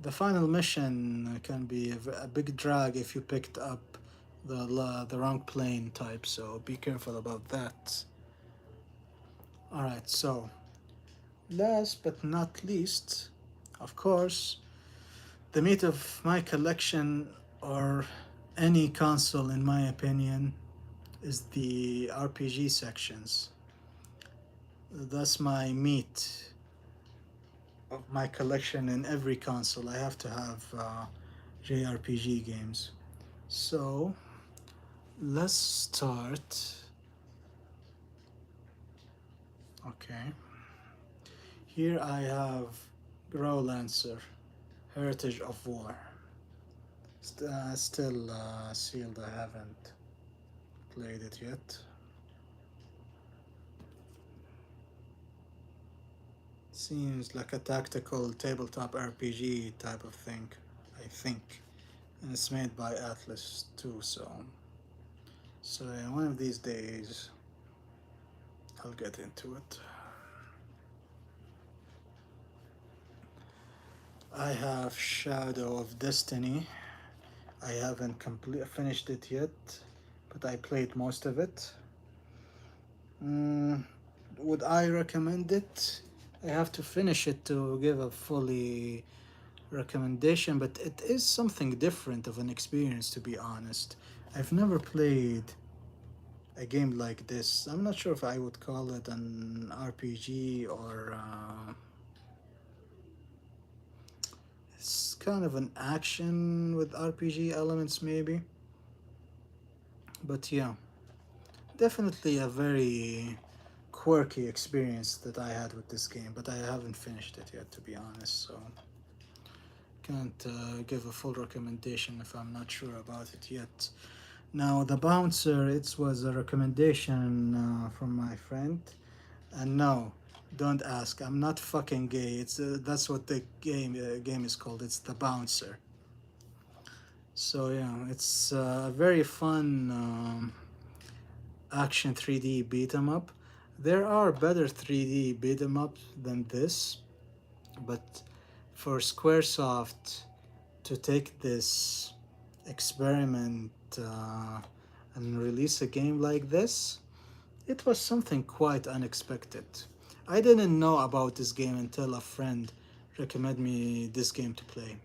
Speaker 1: The final mission can be a big drag if you picked up the wrong plane type, so be careful about that. Alright, so last but not least, of course, the meat of my collection, or any console in my opinion, is the RPG sections. That's my meat of my collection in every console. I have to have JRPG games. So let's start. Okay. Here I have Growlancer, Heritage of War. Still sealed, I haven't played it yet. Seems like a tactical tabletop RPG type of thing, I think. And it's made by Atlas too, so yeah, one of these days I'll get into it. I have Shadow of Destiny. I haven't finished it yet. but I played most of it. Mm, would I recommend it? I have to finish it to give a fully recommendation, but it is something different of an experience, to be honest. I've never played a game like this. I'm not sure if I would call it an RPG or it's kind of an action with RPG elements, maybe. But yeah, definitely a very quirky experience that I had with this game, but I haven't finished it yet, to be honest, so can't give a full recommendation if I'm not sure about it yet. Now, the bouncer, it was a recommendation from my friend, and no, don't ask. I'm not fucking gay. It's that's what the game is called. It's the bouncer. So yeah, it's a very fun action 3D beat 'em up. There are better 3D beat 'em ups than this, but for Squaresoft to take this experiment and release a game like this, it was something quite unexpected. I didn't know about this game until a friend recommended me this game to play.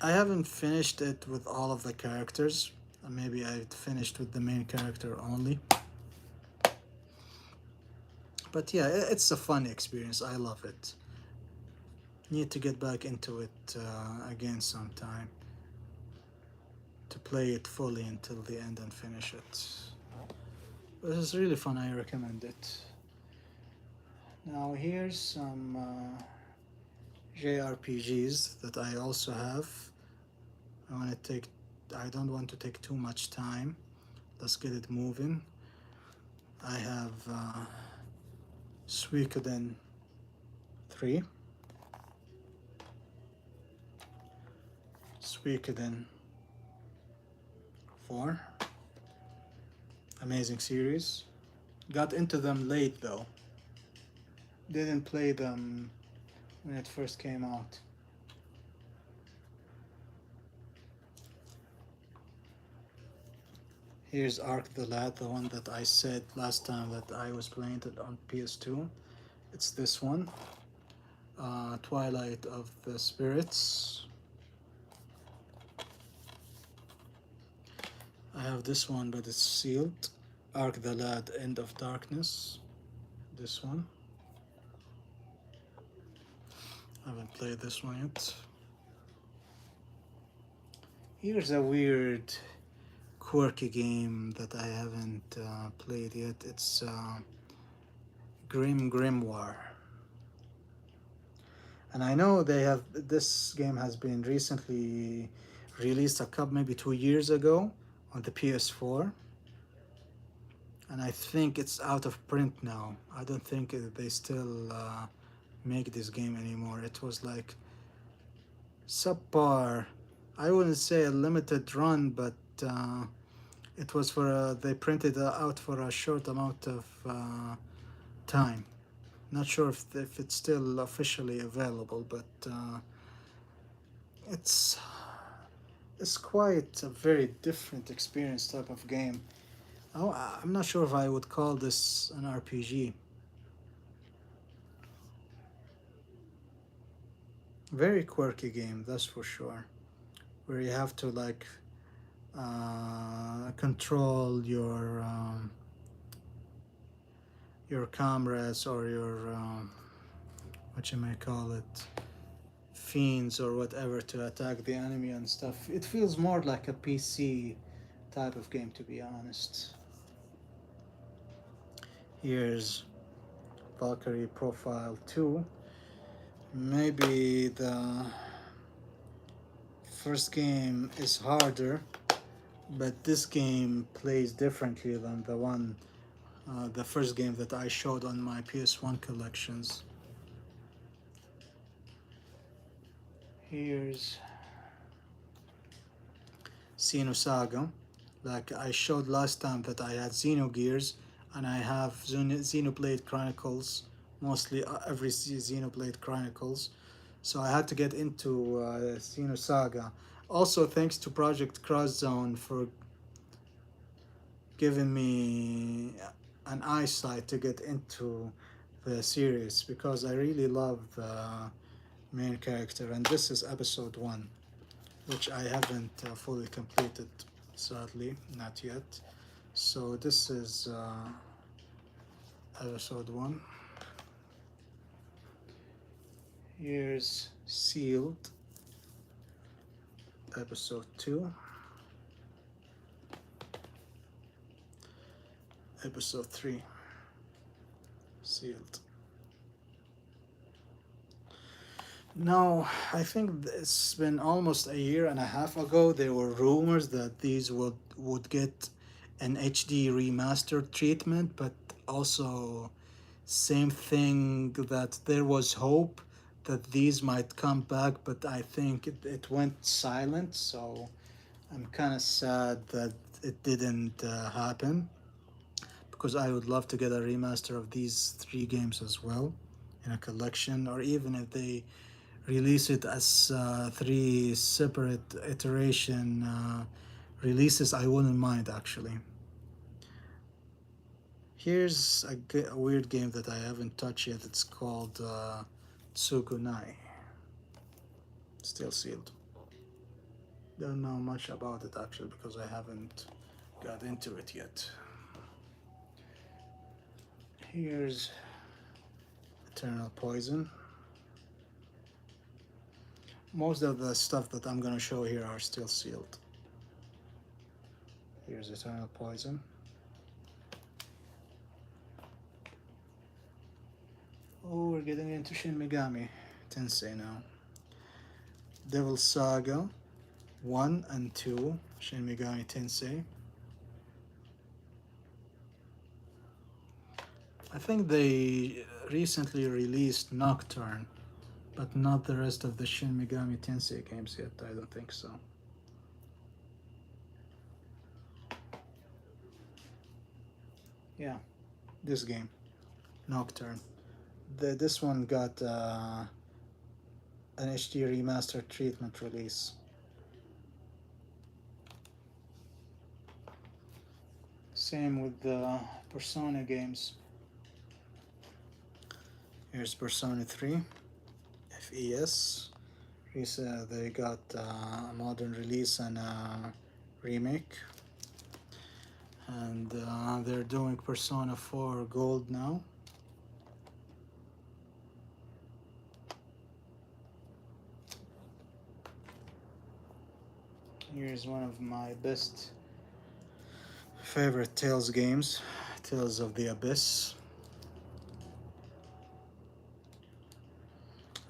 Speaker 1: I haven't finished it with all of the characters. Maybe I finished with the main character only. But yeah, it's a fun experience. I love it. Need to get back into it again sometime to play it fully until the end and finish it. But it's really fun. I recommend it. Now here's some JRPGs that I also have. I want to take. I don't want to take too much time. Let's get it moving. I have Suikoden 3, Suikoden 4. Amazing series. Got into them late though. Didn't play them when it first came out. Here's Arc the Lad, the one that I said last time that I was playing it on ps2. It's this one. Twilight of the Spirits. I have this one, but it's sealed. Arc the Lad, End of Darkness. This one. I haven't played this one yet. Here's a weird, quirky game that I haven't played yet. It's Grim Grimoire. And I know they have this game has been recently released a couple, maybe 2 years ago on the PS4. And I think it's out of print now. I don't think they still make this game anymore. It was like subpar. I wouldn't say a limited run, but it was for they printed out for a short amount of time. Not sure if it's still officially available, but it's it's quite a very different experience type of game. Oh, I'm not sure if I would call this an RPG. Very quirky game, that's for sure. Where you have to like control your comrades or your what you may call it, fiends or whatever, to attack the enemy and stuff. It feels more like a PC type of game, to be honest. Here's Valkyrie Profile 2. Maybe the first game is harder, but this game plays differently than the first game that I showed on my PS1 collections. Here's Xenosaga. Like I showed last time that I had Xenogears, and I have Xenoblade Chronicles, mostly every Xenoblade Chronicles. So I had to get into Xenosaga. Also, thanks to Project Cross Zone for given me an eyesight to get into the series because I really love the main character, and this is episode one, which I haven't fully completed, sadly, not yet. So this is episode one. Here's sealed episode two, episode three, sealed. No, I think it's been almost a year and a half ago. There were rumors that these would get an HD remastered treatment, but also same thing that there was hope that these might come back, but I think it went silent. So I'm kind of sad that it didn't happen because I would love to get a remaster of these three games as well in a collection, or even if they release it as three separate iteration releases, I wouldn't mind actually. Here's a weird game that I haven't touched yet. It's called Tsukunai. Still sealed. Don't know much about it actually because I haven't got into it yet. Here's Eternal Poison. Most of the stuff that I'm gonna show here are still sealed. Here's Eternal Poison. Oh, we're getting into Shin Megami Tensei now. Devil Saga 1 and 2, Shin Megami Tensei. I think they recently released Nocturne, but not the rest of the Shin Megami Tensei games yet. I don't think so. Yeah, this game, Nocturne. This one got an HD remastered treatment release. Same with the Persona games. Here's Persona 3, FES. They got a modern release and a remake. And they're doing Persona 4 Gold now. Here's one of my best favorite Tales games, Tales of the Abyss.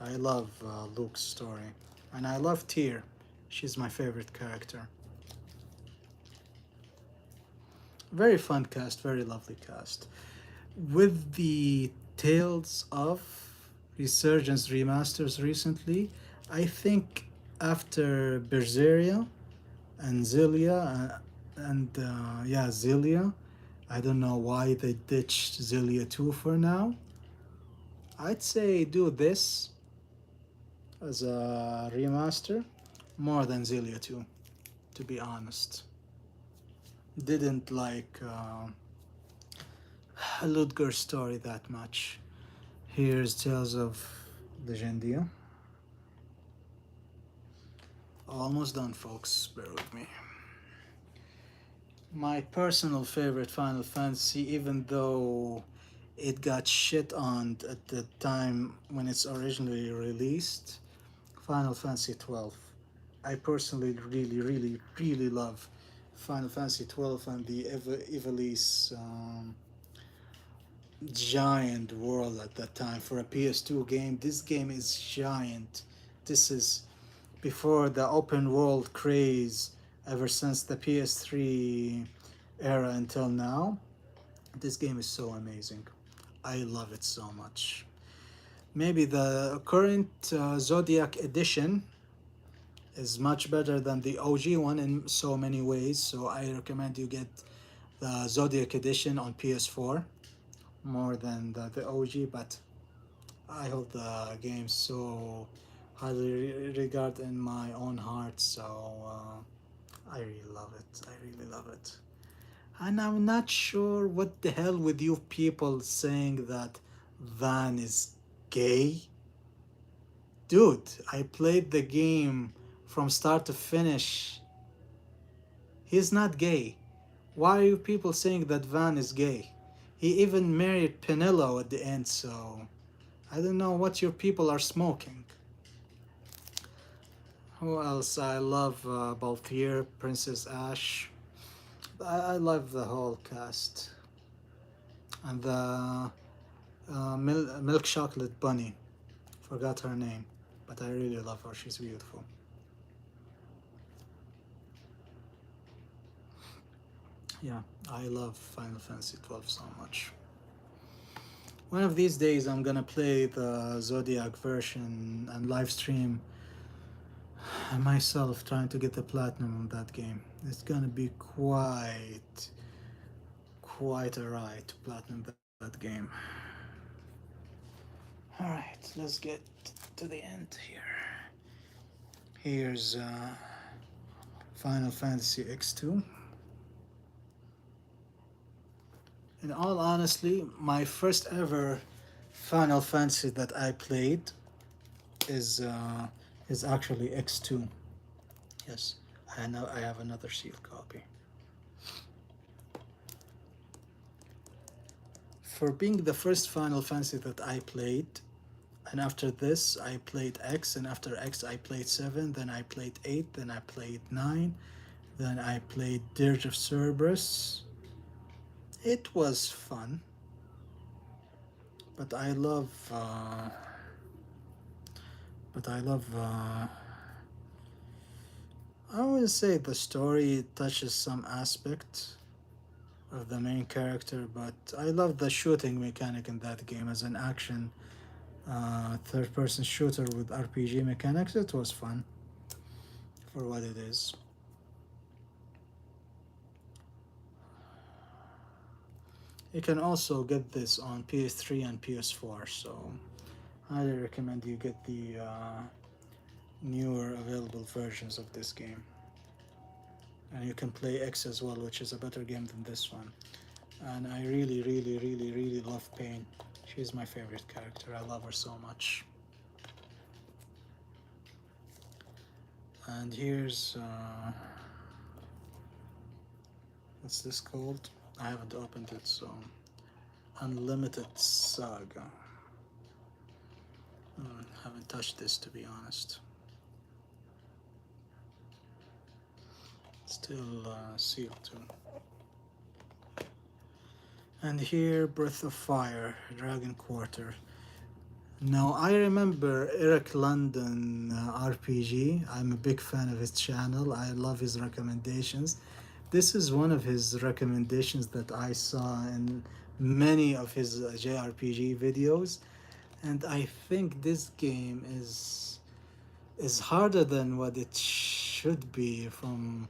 Speaker 1: I love Luke's story, and I love Tyr. She's my favorite character. Very fun cast, very lovely cast. With the Tales of Resurgence remasters recently, I think after Berseria and Zillia, Zillia, I don't know why they ditched Zillia 2 for now. I'd say do this as a remaster more than Zillia 2, to be honest. Didn't like Ludger's story that much. Here's Tales of Legendia. Almost done, folks. Bear with me. My personal favorite Final Fantasy, even though it got shit on at the time when it's originally released, Final Fantasy 12. I personally really love Final Fantasy 12 and the Ivalice giant world at that time for a PS2 game. This game is giant. This is before the open world craze ever since the PS3 era until now. This game is so amazing. I love it so much. Maybe the current Zodiac edition is much better than the OG one in so many ways, so I recommend you get the Zodiac edition on PS4 more than the OG, but I hold the game so highly regard in my own heart, so I really love it. I really love it. And I'm not sure what the hell with you people saying that Van is gay. Dude, I played the game from start to finish. He's not gay. Why are you people saying that Van is gay? He even married Penelo at the end, so I don't know what your people are smoking. Who else? I love Balthier, Princess Ash. I love the whole cast. And the Milk Chocolate Bunny. Forgot her name, but I really love her. She's beautiful. Yeah, I love Final Fantasy 12 so much. One of these days, I'm gonna play the Zodiac version and live stream myself trying to get the platinum on that game. It's gonna be quite a ride to platinum that game. Alright, let's get to the end here. Here's Final Fantasy X2. In all honesty, my first ever Final Fantasy that I played is uh, is actually X2. Yes, I know I have another sealed copy. For being the first Final Fantasy that I played, and after this I played X, and after X I played 7, then I played 8, then I played 9, then I played Dirge of Cerberus. It was fun, but I love I would say the story touches some aspect of the main character, but I love the shooting mechanic in that game as an action third person shooter with RPG mechanics. It was fun for what it is. You can also get this on PS3 and PS4, so I highly recommend you get the newer available versions of this game. And you can play X as well, which is a better game than this one. And I really love Pain. She's my favorite character. I love her so much. And here's what's this called? I haven't opened it, so Unlimited Saga. Haven't touched this, to be honest. Still sealed too. And here, Breath of Fire, Dragon Quarter. Now, I remember Eric London RPG. I'm a big fan of his channel. I love his recommendations. This is one of his recommendations that I saw in many of his JRPG videos. And I think this game is harder than what it should be from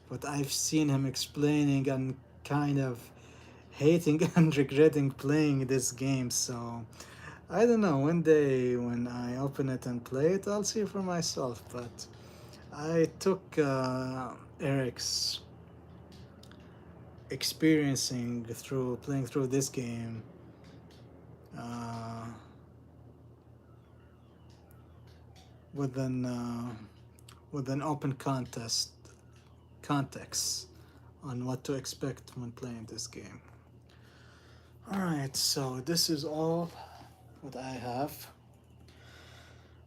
Speaker 1: what I've seen him explaining and kind of hating and regretting playing this game. So I don't know. One day when I open it and play it, I'll see for myself. But I took Eric's experiencing through playing through this game uh, with an with an open context on what to expect when playing this game. Alright, so this is all what I have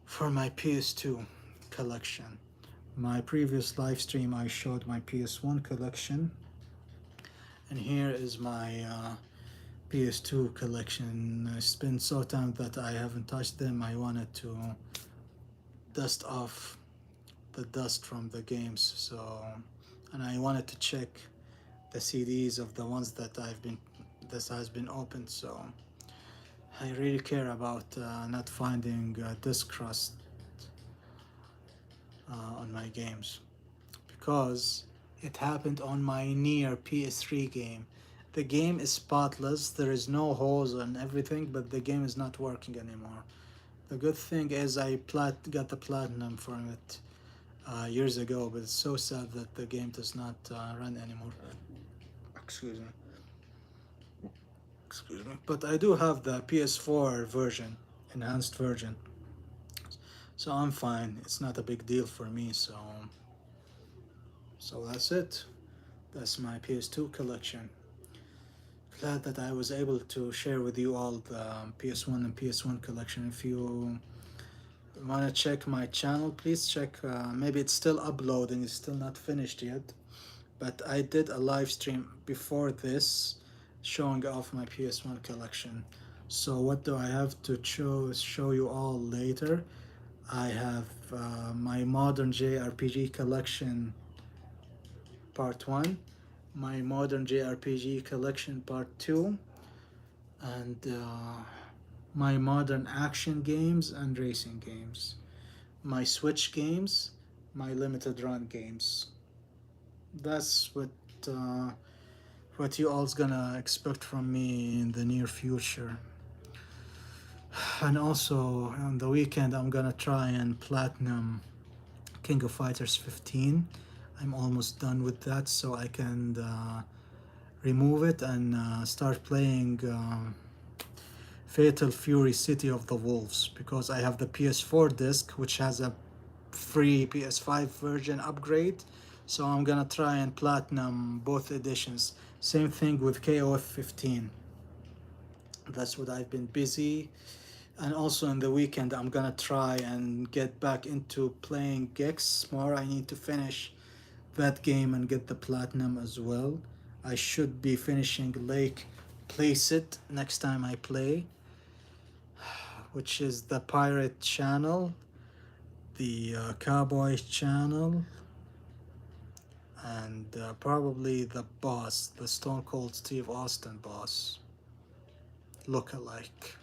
Speaker 1: for my PS2 collection. My previous live stream I showed my PS1 collection, and here is my PS2 collection. It's been so time that I haven't touched them. I wanted to dust off the dust from the games, so and I wanted to check the CDs of the ones that this has been opened, so I really care about not finding disc rust on my games, because it happened on my near PS3 game. The game is spotless, there is no holes and everything, but the game is not working anymore. The good thing is I got the platinum from it years ago, but it's so sad that the game does not run anymore. Excuse me. Excuse me. But I do have the PS4 version, enhanced version. So I'm fine. It's not a big deal for me. So that's it. That's my PS2 collection. Glad that I was able to share with you all the PS1 and PS1 collection. If you want to check my channel, please check. Maybe it's still uploading, it's still not finished yet. But I did a live stream before this showing off my PS1 collection. So, what do I have to show you all later? I have my modern JRPG collection part 1, my modern JRPG collection part 2, and my modern action games and racing games, my Switch games, my limited run games. That's uh, what you all's gonna expect from me in the near future. And also on the weekend, I'm gonna try and platinum King of Fighters 15. I'm almost done with that, so I can remove it and start playing Fatal Fury City of the Wolves, because I have the PS4 disc, which has a free PS5 version upgrade. So I'm gonna try and platinum both editions. Same thing with KOF 15. That's what I've been busy. And also in the weekend, I'm gonna try and get back into playing Gex more. I need to finish that game and get the platinum as well. I should be finishing Lake Placid next time I play, which is the pirate channel, the cowboy channel, and probably the boss, the Stone Cold Steve Austin boss, look-alike.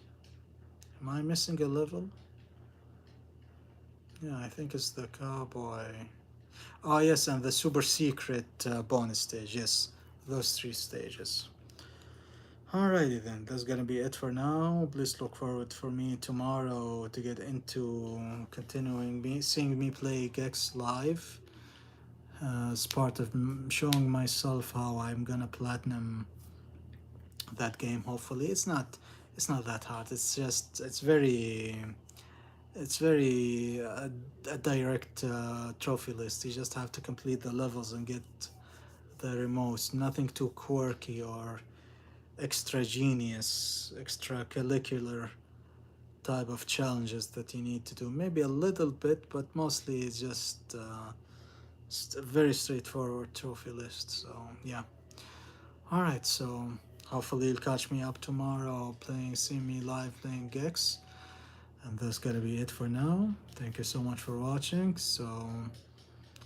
Speaker 1: Am I missing a level? Yeah, I think it's the cowboy. Oh yes, and the super secret bonus stage. Yes, those 3 stages. Alrighty then, that's gonna be it for now. Please look forward for me tomorrow to get into continuing seeing me play Gex live as part of showing myself how I'm gonna platinum that game. Hopefully, it's not that hard. It's very a direct trophy list. You just have to complete the levels and get the remotes. Nothing too quirky or extra genius, extracurricular type of challenges that you need to do. Maybe a little bit, but mostly it's just a very straightforward trophy list. So yeah. All right. So hopefully you'll catch me up tomorrow see me live playing Gex. And that's gonna be it for now. Thank you so much for watching. So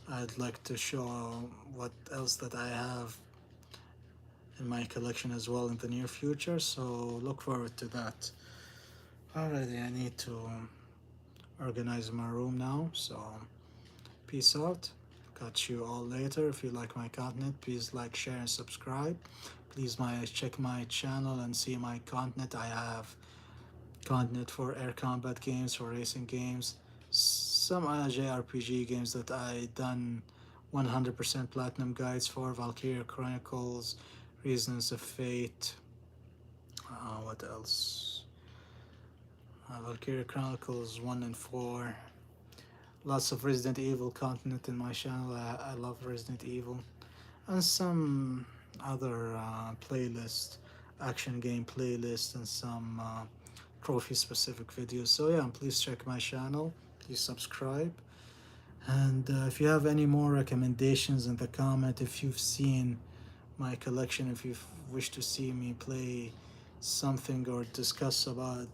Speaker 1: I'd like to show what else that I have in my collection as well in the near future. So look forward to that. Alrighty, I need to organize my room now. So peace out. Catch you all later. If you like my content, please like, share, and subscribe. Please check my channel and see my content. I have content for air combat games, for racing games, some JRPG games that I done 100% platinum guides for: Valkyria Chronicles, Reasons of Fate. What else? Valkyria Chronicles 1 and 4. Lots of Resident Evil content in my channel. I love Resident Evil. And some other playlists, action game playlists, and some trophy specific videos. So yeah, please check my channel. Please subscribe. And if you have any more recommendations in the comment, if you've seen my collection, if you wish to see me play something or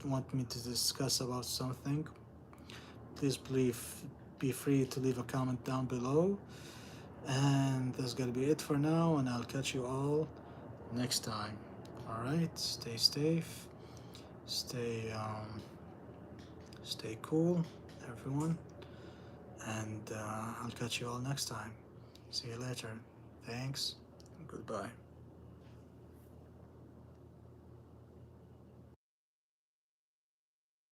Speaker 1: want me to discuss about something, please be free to leave a comment down below. And that's gonna be it for now, and I'll catch you all next time. Alright, stay safe, stay cool, everyone, and I'll catch you all next time. See you later. Thanks. Goodbye.